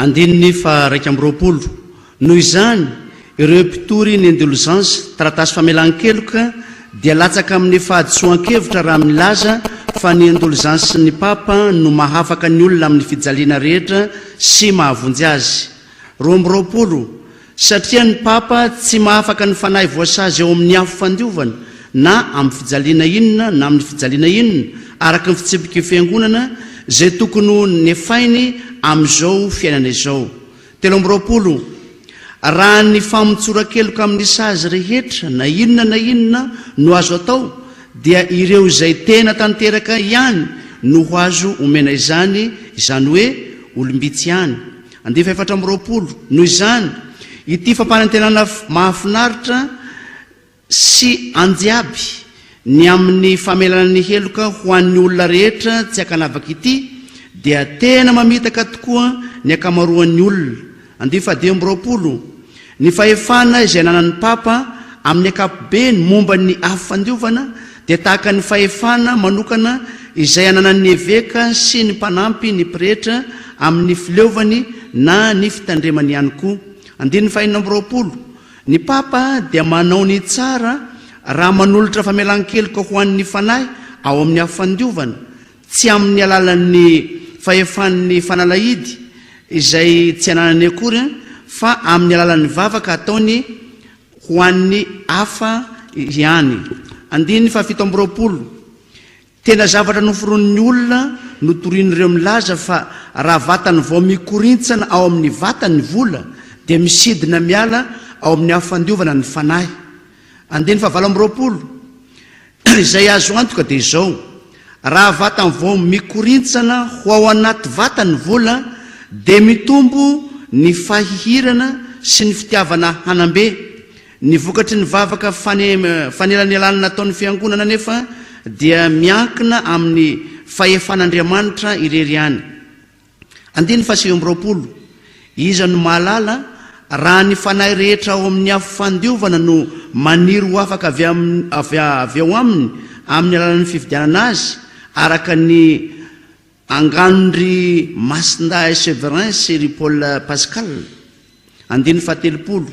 Andininy fa 20 noho izany ireo mpitory ny indulgence taratasy famelan-keloka dia latsaka amin'ny fahadisoan-kevitra raha milaza fa ny indulgence ny papa no mahafaka ny olona amin'ny fijaliana rehetra sy mahavonjy azy. 20 satria ny papa tsy mahafaka ny fanahy voasazy eo amin'ny afo fandiovana na amin'ny fijaliana inona na amin'ny fijaliana inona araka ny fitsipiky fiangonana zay tokony nefainy amin'izao fiainana izao. 20 raha ny famotsorakeloka amin'ny sazy rehetra na inona no azo atao dia ireo izay tena tanteraka ihany no ho azo omena izany hoe olombitsy ihany. 20 noho izany ity fampanantenana mahafinaritra sy anjiaby ny amin'ny famelana ny heloka ho an'ny olona rehetra tsy akanavaka ity dia tena mamitaka tokoa ny akamaroan'ny olona. 20 ny fahefana izay nanan'ny papa amin'ny akapobeny momba ny afo fandiovana dia tahaka ny fahefana manokana izay ananan'ny eveka sy ny mpanampy ny pretra amin'ny fileovany na ny fitandremany ihany koa. 20 ny papa dia manao ny tsara raha manolotra famelan-keloka ho an'ny fanahy ao amin'ny afo fandiovana tsy amin'ny alalan'ny fahefan'ny fanalahidy izay tsy ananany akory fa amin'ny alalan'ny vavaka ataony ho an'ny hafa ihany. 17 tena zavatra noforon'ny olona no torian'ireo milaza fa raha vatany vao mikorintsana ao amin'ny vatany vola dia misidina miala ao amin'ny afo fandiovana ny fanahy. 20 izay azo antoka dia izao raha vatany vao mikorintsana ho ao anaty vatany vola dia mitombo ny fahihirana sy ny fitiavana hanambe. Ny vokatry ny vavaka fanelany alanina nataon'ny fiangonana nefa dia miankina amin'ny fahefan'Andriamanitra irery any. 20 iza no mahalala raha ny fanahy rehetra ao amin'ny afo fandiovana no maniry ho afaka avy ao aminy amin'ny alalan'ny fifidianana azy araka ny anganondry Masinda Severin Syry Paul Pascal. 17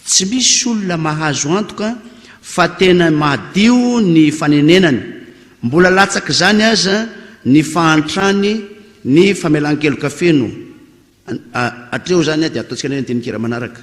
tsy misy olona mahazo antoka fa tena madio ny fanenenany, mbola latsaka zany aza ny fahantrany ny famelan-keloka feno. Atreo zany dia ataontsika ny andinikira manaraka.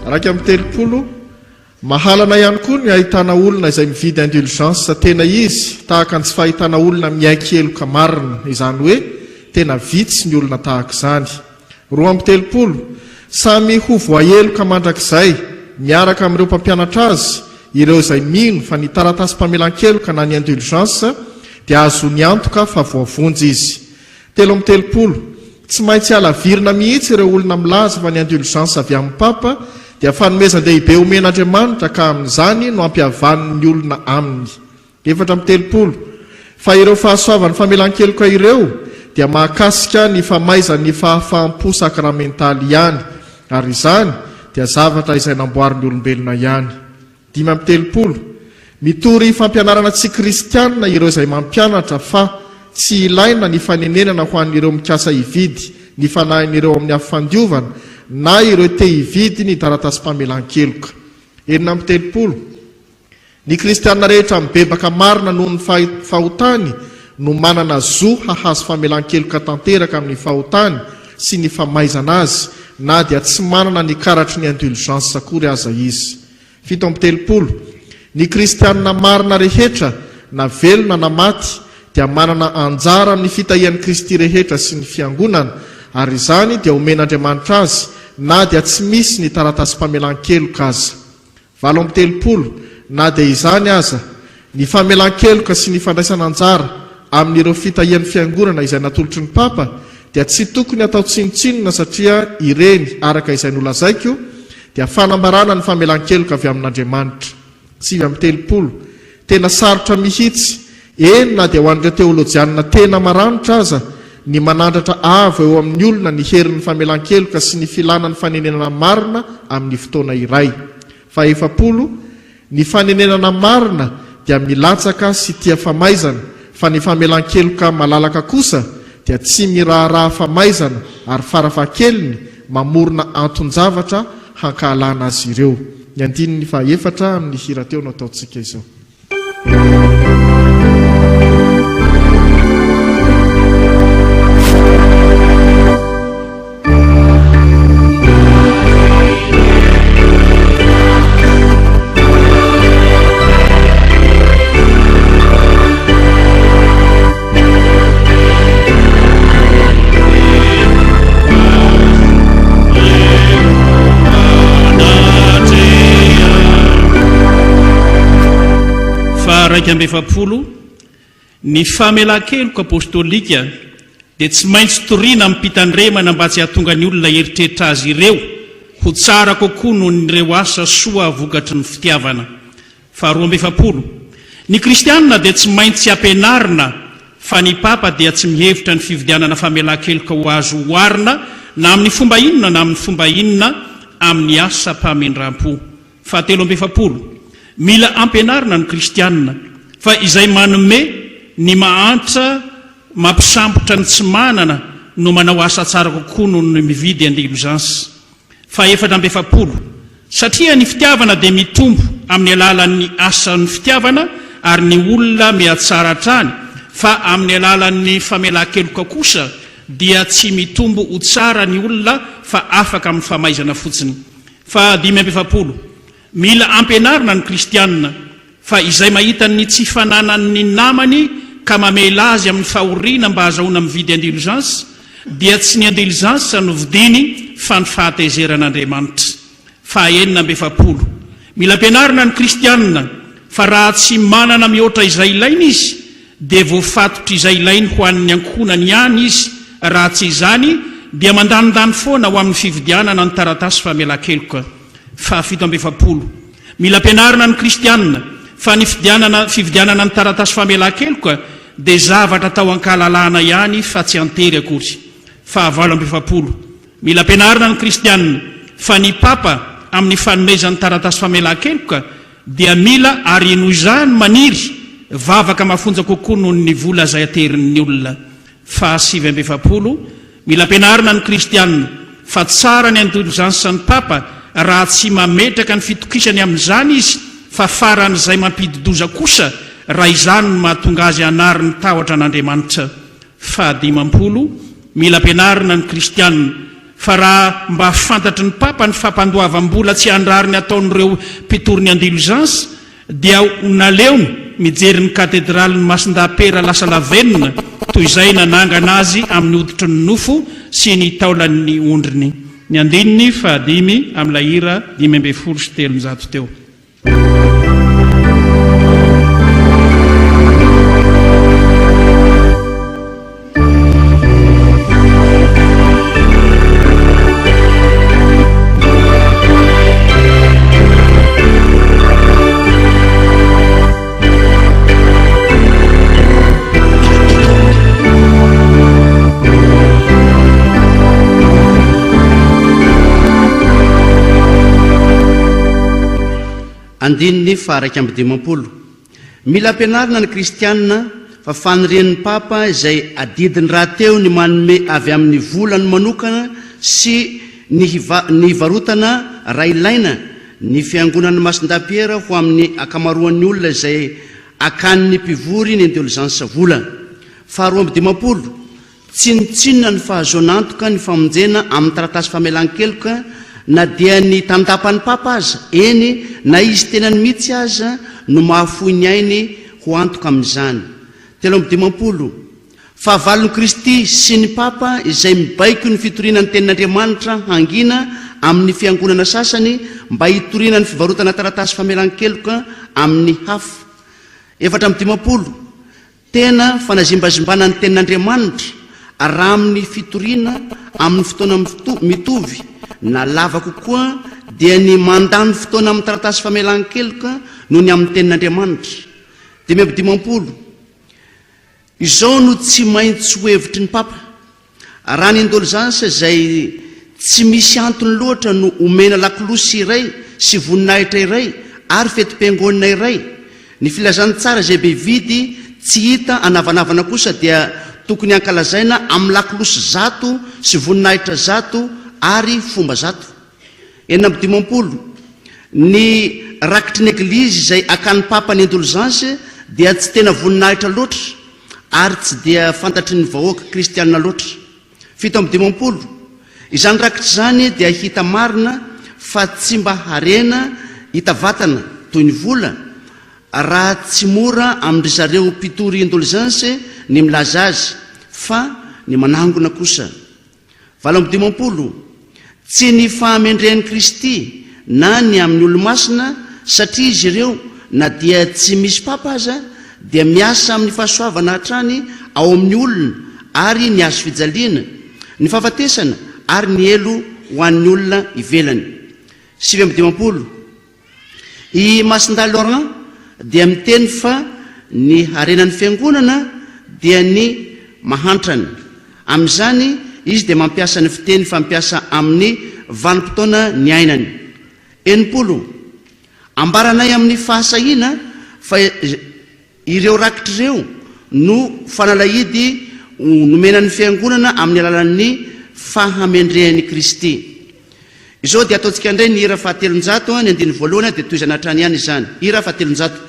Raika amin'ny 30 mahalana ihany koa ny ahitana olona izay mividy indulgence tena izy tahaka ny tsy fahitana olona miaikeloka marina, izany hoe tena vitsy ny olona tahaka izany. 30 samy ho voaheloka mandrakizay miaraka amin'ireo mpampianatra azy ireo izay mino fa ny taratasy mpamelan-keloka na ny indulgence dia azo ny antoka fa voavonjy izy. 30 tsy maintsy alavirina mihitsy ireo olona milaza fa ny indulgence avy amin'ny papa dia fanomezan-dehibe omen'Andriamanitra ka amin'izany no ampihavan'ny olona aminy. 30 fa ireo fahasoavan'ny famelan-keloka ireo dia mahakasika ny famaizan'ny fahafaham-po sakramentaly ihany, ary izany dia zavatra izay namboarin'ny olombelona ihany. 30 mitory fampianarana tsy kristianina ireo izay mampianatra fa tsy ilaina ny fanenenana ho an'ireo mikasa hividy ny fanahin'ireo amin'ny afandiovana na ireo te hividy ny taratasy mpamelan-keloka. 30 ny kristianina rehetra mibebaka marina noho ny fahotany no manana zo hahazo famelan-keloka tanteraka amin'ny fahotany sy ny famaizana azy, na dia tsy manana ny karatry ny indulgence akory aza izy. 17 ny kristianina marina rehetra na velona na maty dia manana anjara amin'ny fitahian'ny Kristy rehetra sy ny fiangonana, ary izany dia omen'Andriamanitra azy na dia tsy misy ny taratasy mpamelan-keloka aza. 30 na dia izany aza ny famelan-keloka sy ny fandraisana anjara amin'ireo fitahian'ny fiangonana izay natolotry ny papa dia tsy tokony atao tsinotsinona, satria ireny araka izay nolazaiko dia fanambarana ny famelan-keloka avy amin'Andriamanitra. 30 tena sarotra mihitsy, eny na dia ho an'ireo teolojianina tena maranitra aza ny manandratra avo eo amin'ny olona ny herin'ny famelan-keloka sy ny filanan'ny fanenenana marina amin'ny fotoana iray. 40 ny fanenenana marina dia milatsaka sy tia famaizana, fa ny famelan-keloka malalaka kosa dia tsy miraharaha famaizana ary farafahakeliny mamorona anton-javatra hankahalana azy ireo. Ny andininy fahaefatra amin'ny hira teo no ataontsika izao. Raika amby 70 ny famelan-keloka apostolika dia tsy maintsy toriana amin'ny mpitandremana mba tsy hahatonga ny olona eritreritra azy ireo ho tsara kokoa noho nyreo asa soa vokatry ny fitiavana. 70 ny kristianina dia tsy maintsy ampianarina fa ny papa dia tsy mihevitra ny fividianana famelan-keloka ho azo hoarina na amin'ny fomba inona na amin'ny fomba inona amin'ny asa mpamendram-po. 70 mila ampianarina ny kristianina fa izay manome ny mahantra mampisambotra ny tsy manana no manao asa tsara kokoa noho ny mividy indulgence. 70 satria ny fitiavana dia mitombo amin'ny alalan'ny asan'ny fitiavana ary ny olona mihatsara hatrany, fa amin'ny alalan'ny famelan-keloka kosa dia tsy mitombo ho tsara ny olona fa afaka amin'ny famaizana fotsiny. 70 mila ampianarina ny kristianina fa izay mahita ny tsy fananan'ny namany ka mamela azy amin'ny fahoriana mba hazahoana mividy indiligensa dia tsy ny indiligensa no vidiny fa ny fahatezeran'andriamanitra. Fahaenina amby efapolo, mila ampianarina ny kristianina fa raha tsy manana mihoatra izay ilaina izy dia voafatotra izay ilainy ho an'ny ankohonany ihany izy, raha tsy izany dia mandanindany foana ho amin'ny fividianana ny taratasy famela-keloka. Fahafito amby efapolo, mila ampianarina ny kristianina fa ny fividianana ny taratasy famela-keloka dia zavatra tao ankahalalahana ihany fa tsy antery akory. Fahavalo amby efapolo, mila ampianarina ny kristianina fa ny papa amin'ny fanomezan'ny taratasy famela-keloka dia mila ary noho izany maniry vavaka mafonja kokoa noho ny vola izay aterin'ny olona. Fahasivy amby efapolo, mila ampianarina ny kristianina fa tsara ny indiligensa ny papa raha tsy mametraka ny fitokisany amin'izany izy fa faran'izay mampididoza kosa raha izany no mahatonga azy hanary ny tahotra an'Andriamanitra. Fahadimampolo, mila ampianarina ny kristianina fa raha mba fantatry ny papa ny fampandoavam-bola tsy handrary ny ataon'ireo mpitory indiligensa dia naleony mijery ny katedraly ny masinda-pera lasa lavenina toy izay nanangana azy amin'ny hoditry ny nofo sy ny taolan'ny ondriny. Ny andininy fahadimy amin'ilay hira 5:7 teo. Andininy faharaiky amby dimampolo, mila ampianarina ny kristianina fa fanoren'ny papa izay adidiny raha teo ny manome avy amin'ny volany manokana sy ny varotana raha ilaina ny fiangonan'ny masinda-piera ho amin'ny akamaroan'ny olona izay akan'ny mpivory ny indiligensa vola. Faharoa amby dimampolo, tsinotsinona ny fahazoanantoka ny famonjena amin'ny taratasy famelan-keloka na dia ny tantapan'ny papa aza, eny na izy tenany mihitsy aza no mahafoy ny ainy ho antoka amin'izany. Telo amby dimampolo, fahavalon'i Kristy sy ny papa izay mibaiko ny fitoriana ny tenin'Andriamanitra hangina amin'ny fiangonana sasany mba hitoriana ny fivarotana taratasy famelan-keloka amin'ny hafa. Efatra amby dimampolo, tena fanazimbazimbana ny tenin'Andriamanitra raha amin'ny fitoriana amin'ny fotoana mitovy na lava kokoa dia ny mandany fotoana amin'ny taratasy famelan-keloka noho ny amin'ny tenin'Andriamanitra. Dimy amby dimampolo, izao no tsy maintsy ho hevitry ny papa raha ny indiligensa izay tsy misy antony loatra no omena lakolosy iray sy voninahitra iray ary fetim-piangonana iray. Ny filazany tsara izay be vidy tsy hita anavanavana kosa dia tokony hankalazaina amin'ny lakolosy 100 sy voninahitra 100 ary fomba 100. Enina amby dimampolo, ny rakitry ny eglizy izay akan'ny papa ny indiligensa dia tsy tena voninahitra loatra ary tsy dia fantatry ny vahoaka kristianina loatra. Fito amby dimampolo, izany rakitry izany dia hita marina fa tsy mba harena hita vatana toy ny vola raha tsy mora amin'ny zareo mpitory indiligensa ny milaza azy fa ny manangona kosa. Valo amby dimampolo, tsy ny fahamendrehan'i Kristy na ny amin'ny olo-masina satria izy ireo na dia tsy misy papa aza dia miasa amin'ny fahasoavana hatrany ao amin'ny olona ary ny azo fijaliana, ny fahafatesana ary ny elo ho an'ny olona ivelany. 7 amby dimampolo, i Masinda Laurent dia miteny fa ny harenan'ny fiangonana dia ny mahantrany. Amin'izany izy dia mampiasa ny fiteny fampiasa amin'ny vanim-potoana ny ainany. 90, ambaranay amin'ny fahasahiana fa ireo rakitra ireo no fanalahidy nomenan'ny fiangonana amin'ny alalan'ny fahamendrehan'i Kristy. Izao dia ataontsika indray ny hira faha-telonjato, ny andiny voalohany dia toy izany hatrany ihany izany. Hira faha-telonjato.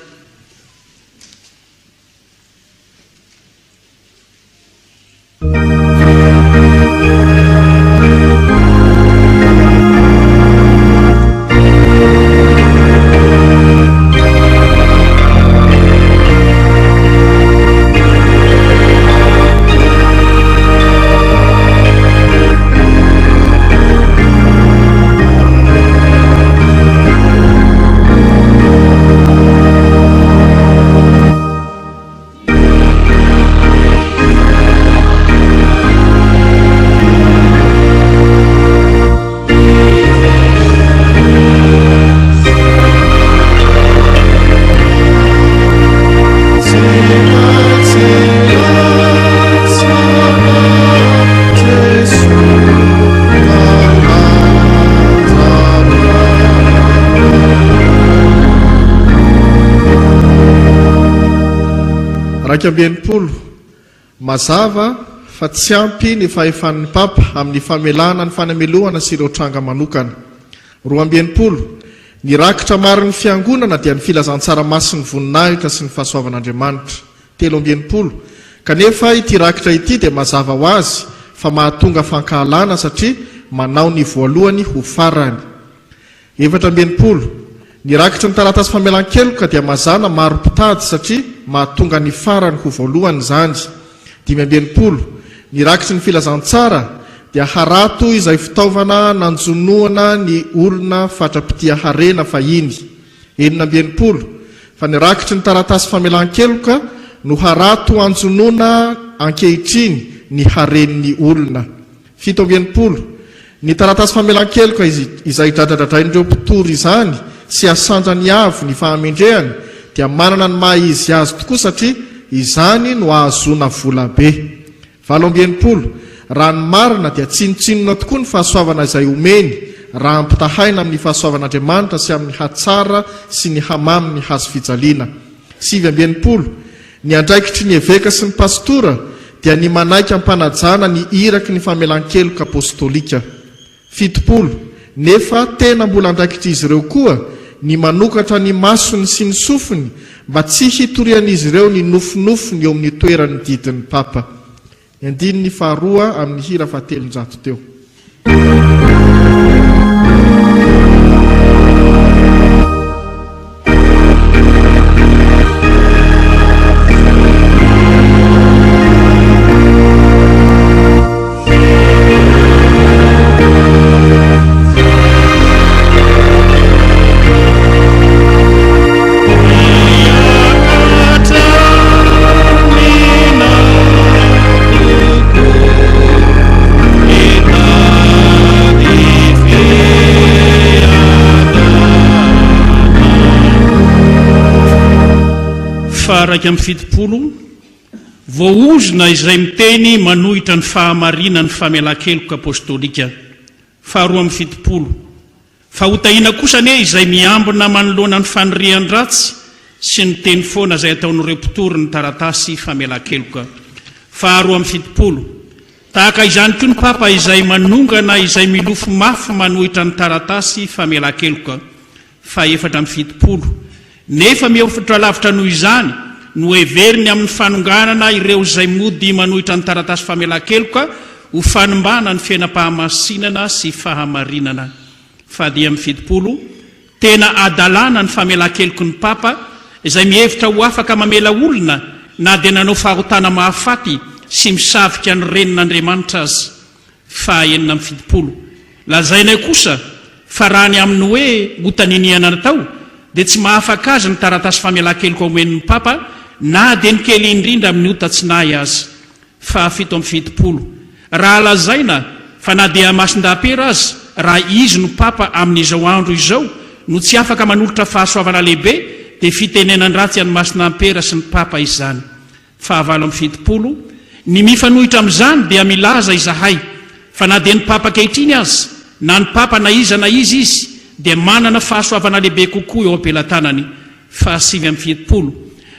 raika ambienipolo mazava fa tsy ampy ny fahefan'ny papa amin'ny famelana ny fanamelohana sy ireo tranga manokana. Roa ambienipolo ny rakitra mariny fiangonana dia ny filazantsara-masy ny voninahitra sy ny fahasoavan'Andriamanitra. Telo ambienipolo kanefa ity rakitra ity dia mazava ho azy fa mahatonga fankahalana satria manao ny voalohany ho farany. Efatra ambienipolo ny rakitra ny taratasy famelan-keloka dia mazana maro mpitady satria mahatonga ny farany ho voalohany izany. Dimy ambienipolo ny rakitry ny filazantsara dia harato izay fitaovana nanjonoana ny olona fatrapitia harena fahiny. Enina ambienipolo fa ny rakitry ny taratasy famelan-keloka no harato anjonoana ankehitriny ny haren'ny olona. Fito ambienipolo ny taratasy famelan-keloka izay dradradradrain'ireo mpitory izany sy asandrany avo ny fahamendrehany dia manana ny maha izy azy tokoa satria izany no ahazona volabe. Valo ambienipolo raha ny marina dia tsinotsinona tokoa ny fahasoavana izay omeny raha ampitahaina amin'ny fahasoavan'Andriamanitra sy amin'ny hatsara sy ny hamamy ny hazo fijaliana. Sivy ambienipolo ny andraikitry ny eveka sy ny pastora dia ny manaiky ampanajana ny iraky ny famelan-keloka apostolika. Fitopolo nefa tena mbola andraikitry izy ireo koa ny manokatra ny masony sy ny sofiny mba tsy hitorian'izy ireo ny nofinofiny eo amin'ny toerany didin'ny papa. Andiny ny faharoa amin'ny hira fahatelonjato teo. Raika amin'ny fitopolo voaozona izay miteny manohitra ny fahamarina ny famelan-keloka apostolika. Faharoa amin'ny fitopolo fa hotahiana kosa ne izay miambina manoloana ny fanirian-dratsy sy ny teny foana izay ataon'ireo mpitory ny taratasy famelan-keloka. Faharoa amin'ny fitopolo tahaka izany koa ny papa izay manongana izay milofo mafy manohitra ny taratasy famelan-keloka. Faefatra amin'ny fitopolo nefa miofitra lavitra noho izany no heveriny amin'ny fanonganana ireo izay mody manohitra ny taratasy famelan-keloka ho fanimbana ny fiainam-pahamasinana sy fahamarinana. Fahadimy amin'ny fitopolo tena adalana ny famelan-keloko ny papa izay mihevitra ho afaka mamela olona na dia nanao fahotana mahafaty sy misavika ny renin'Andriamanitra azy. Fahaenina amin'ny fitopolo lazainay kosa fa raha ny aminy hoe hotaniniana tao dia tsy mahafaka azy ny taratasy famelan-keloka omen'ny papa na dia ny kely indrindra amin'ny hotatsinahy azy. Fahafito amin'ny fitopolo raha lazaina fa na dia masin-dahapera azy raha izy no papa amin'izao andro izao no tsy afaka manolotra fahasoavana lehibe dia fitenenan ratsy any masin-dahapera sy ny papa izany. Fahavalo amin'ny fitopolo ny mifanohitra amin'izany dia milaza izahay fa na dia ny papa kehitriny azy na ny papa na iza izy dia manana fahasoavana lehibe kokoa eo ampelantanany. Fahasivy amin'ny fitopolo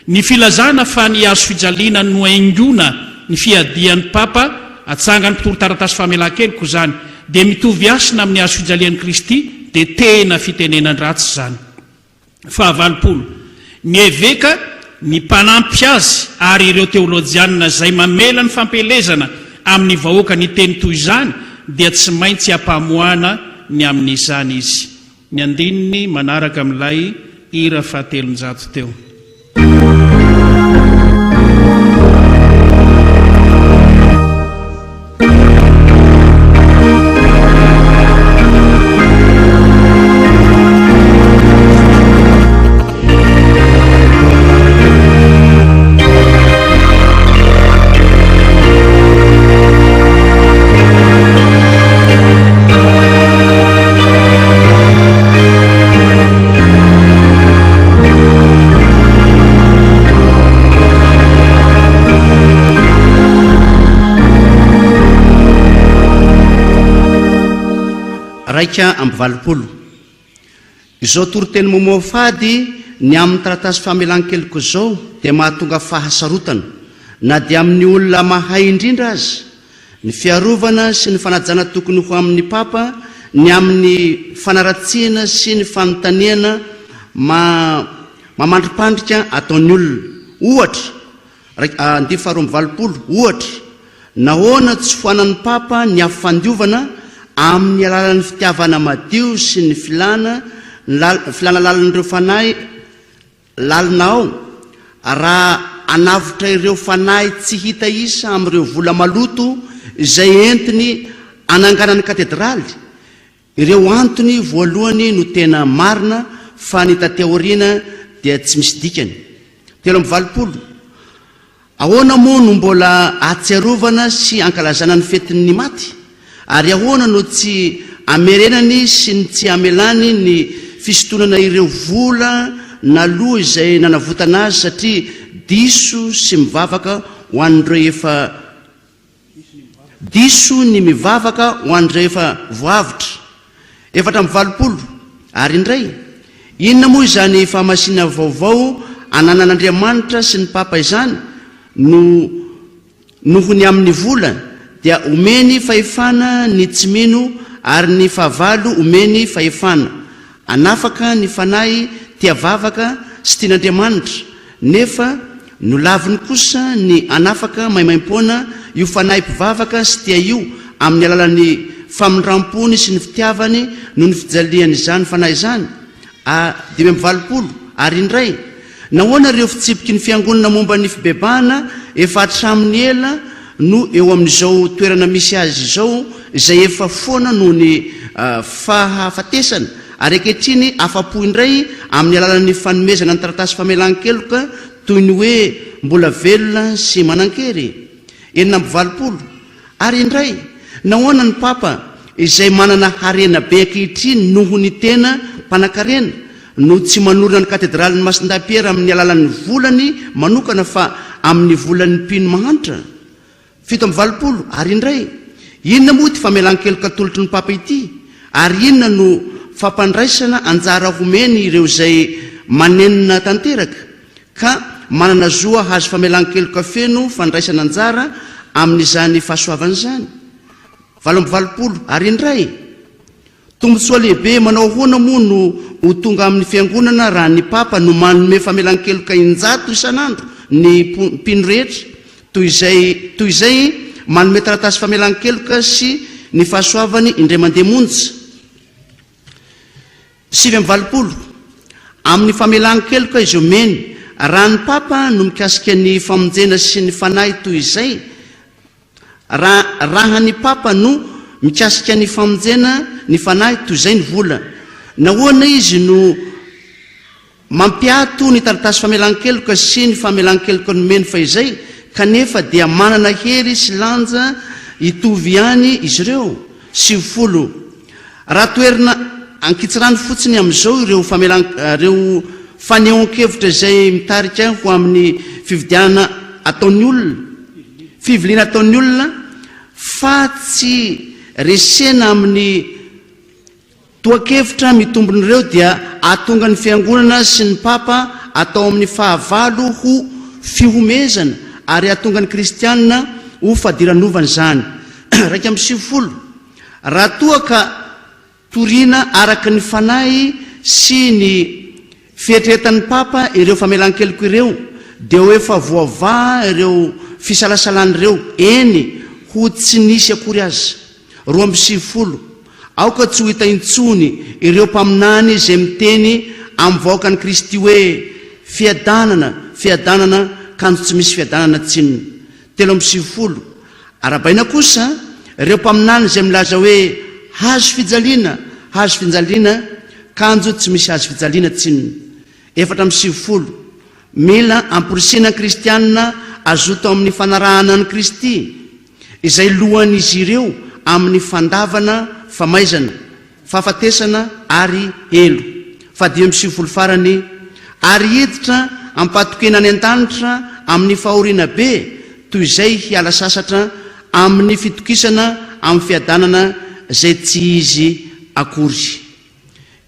ny filazana fa ny azo fijaliana no aingona ny fiadian'ny papa atsangany mpitoro taratasy famelan-keloka izany dia mitovy asina amin'ny azo fijalian'i Kristy dia tena fitenenan ratsy izany. Fahavalopolo ny eveka ny mpanampy azy ary ireo teolojianina izay mamela ny fampelezana amin'ny vahoaka ny teny toy izany dia tsy maintsy hampamoana ny amin'izany izy. Ny andininy manaraka amin'ilay hira fahatelonjato teo. raika amby valopolo. Izao toroteny momoafady ny amin'ny taratasy famelan-keliko zao dia mahatonga fahasarotana na dia amin'ny olona mahay indrindra azy ny fiarovana sy ny fanajana tokony ho amin'ny papa ny amin'ny fanaratsiana sy ny fanontaniana mamandripandrika ataony olona. Ohatra andy faharoa amby valopolo, ohatra nahoana tsy foanan'ny papa ny afandiovana amin'ny alalan'ny fitiavana madio sy ny filana lalan'ireo fanahy lalina ao raha anavotra ireo fanahy tsy hita isa amin'ireo vola maloto izay entiny ananganany katedraly. Ireo antony voalohany no tena marina fa ny tateoriana dia tsy misy dikany. Telo amby valopolo, ahoana moa no mbola atsiarovana sy ankalazana ny fetin'ny maty, ary ahoana no tsy amerenany sy ny tsy amelany ny fisotonana ireo vola na loha izay nanavotana azy satria diso sy mivavaka ho an'ireo ny mivavaka ho an'ireo efa voavitra. Efatra amby valopolo, ary indray inona moa izany fahamasina vaovao ananan'Andriamanitra sy ny papa izany nohony amin'ny vola dia omeny fahefana ny tsy mino ary ny fahavalo omeny fahefana. Anafaka ny fanahy tia vavaka sy tian'Andriamanitra nefa nolaviny kosa ny anafaka maimaim-poana io fanahy mpivavaka sy tia io amin'ny alalan'ny famindrampony sy ny fitiavany no ny fijaliany izany fanahy izany. Dimy amby valopolo, ary indray nahoana ireo fitsipiky ny fiangonana momba ny fibebahana efa hatramin'ny ela no eo amin'izao toerana misy azy izao izay efa foana noho ny fahafatesana ary ankehitriny afa-po indray amin'ny alalan'ny fanomezana ny taratasy famelan-keloka toy ny hoe mbola velona sy manan-kery. Enina amby valopolo, ary indray nahoana ny papa izay manana harena be ankehitriny noho ny tena mpanan-karena no tsy manorina ny katedralin'ny Masindapiera amin'ny alalan'ny volany manokana fa amin'ny volan'ny mpino mahantra. Fito amby valopolo, ary indray inona moa ty famelan-keloka tolotry ny papa ity, ary inona no fampandraisana anjara homeny ireo izay manenina tanteraka ka manana zoa hazo famelan-keloka feno fandraisana anjara amin'izany fahasoavana izany. Valo amby valopolo, ary indray tombotsoa lehibe manao hoana moa no ho tonga amin'ny fiangonana raha ny papa no manome famelan-keloka injato isan'andro ny mpino rehetra toy izay manome taratasy famelan-keloka sy ny fahasoavany indray mandeha monja. Sivy amby valopolo, amin'ny famelan-keloka izy omeny raha ny papa no mikasika ny famonjena sy ny fanahy toy izay, raha ny papa no mikasika ny famonjena ny fanahy toy izay ny vola, nahoana izy no mampiato ny taratasy famelan-keloka sy ny famelan-keloka nomeny fa izay kanefa dia manana hery sy lanja hitovy ihany izy ireo. 90. Raha toerina ankitsirany fotsiny amin'izao ireo fanehoan-kevitra izay mitarika ho amin'ny fiviliana ataon'ny olona fa tsy resena amin'ny toa-kevitra mitombon'ireo dia atonga ny fiangonana sy ny papa atao amin'ny fahavalo ho fihomezana ary atonga ny kristianina ho fadiranovana izany. 90. Raha toa ka toriana araka ny fanahy sy ny fietretan'ny papa ireo famelan-keloka ireo dia ho efa voavaha ireo fisalasalan'ireo eny ho tsy nisy akory azy. 20. Aoka tsy ho hita intsony ireo mpaminany izay miteny amin'ny vahoakan'i Kristy hoe fiadanana kanjo tsy misy fiadanana tsinona. 30. Arabaina kosa ireo mpaminany izay milaza hoe hazo fijaliana kanjo tsy misy hazo fijaliana tsinona. 40. Mila amporisina kristianina azoto amin'ny fanarahana ny Kristy izay lohan'izy ireo amin'ny fandavana famaizana, fahafatesana ary elo. 50 farany, ary hiditra ampatokena any an-danitra amin'ny fahoriana be toy izay hiala sasatra amin'ny fitokisana amin'ny fiadanana izay tsy izy akory.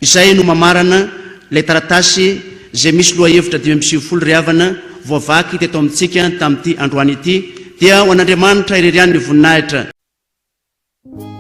Izay no mamarana ilay taratasy izay misy loha hevitra 20 ry havana voavaky teto amintsika tamin'ity androany ity dia ho an'Andriamanitra irerian'ny voninahitra. Oh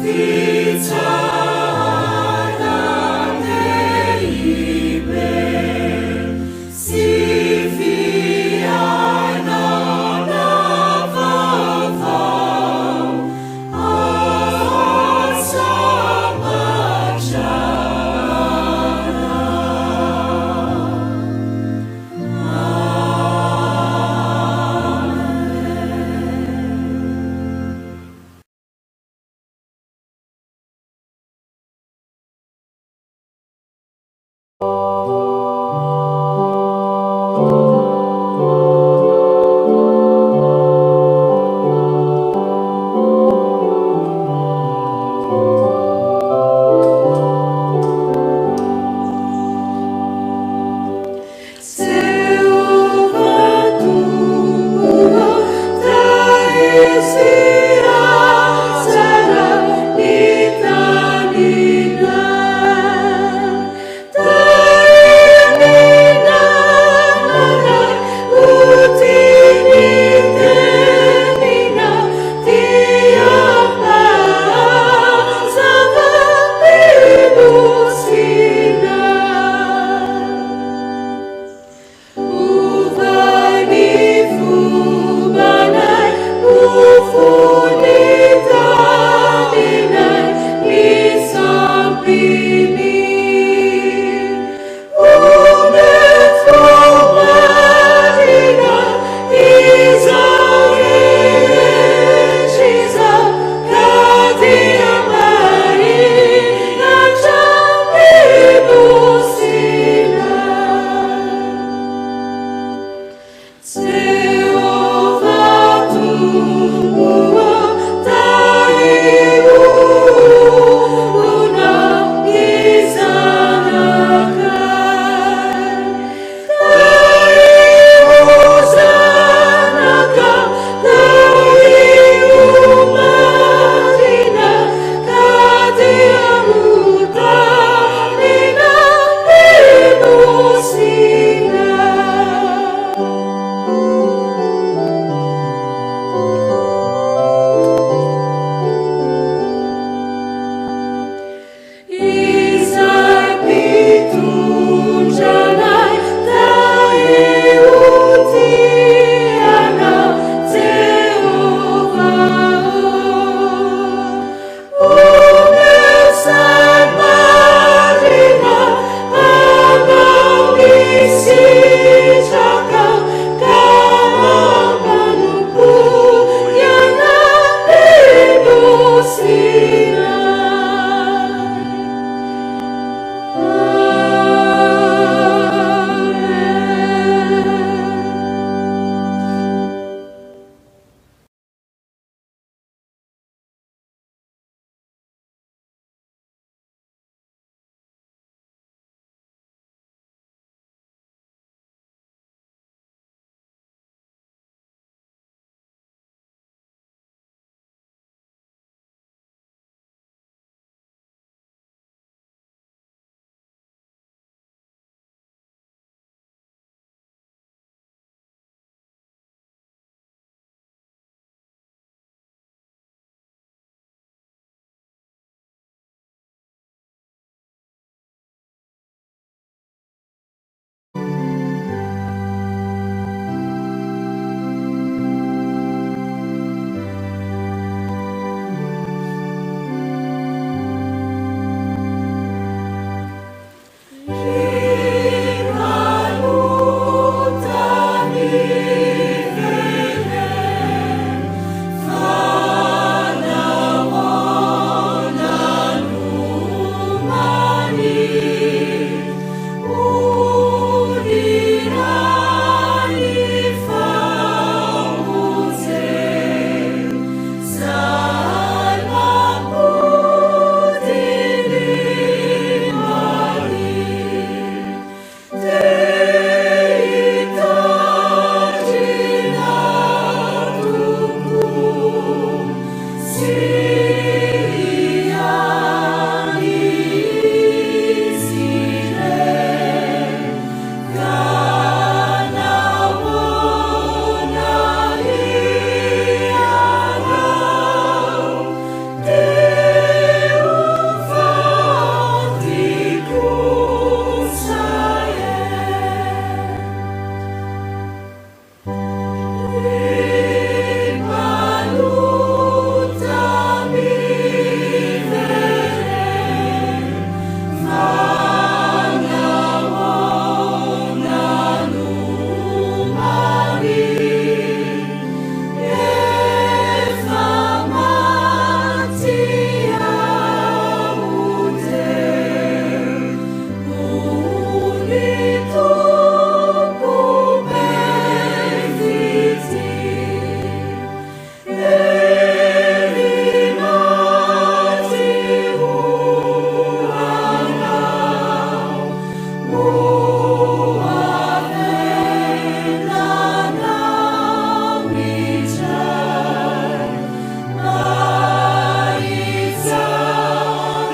Thank you.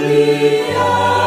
Maria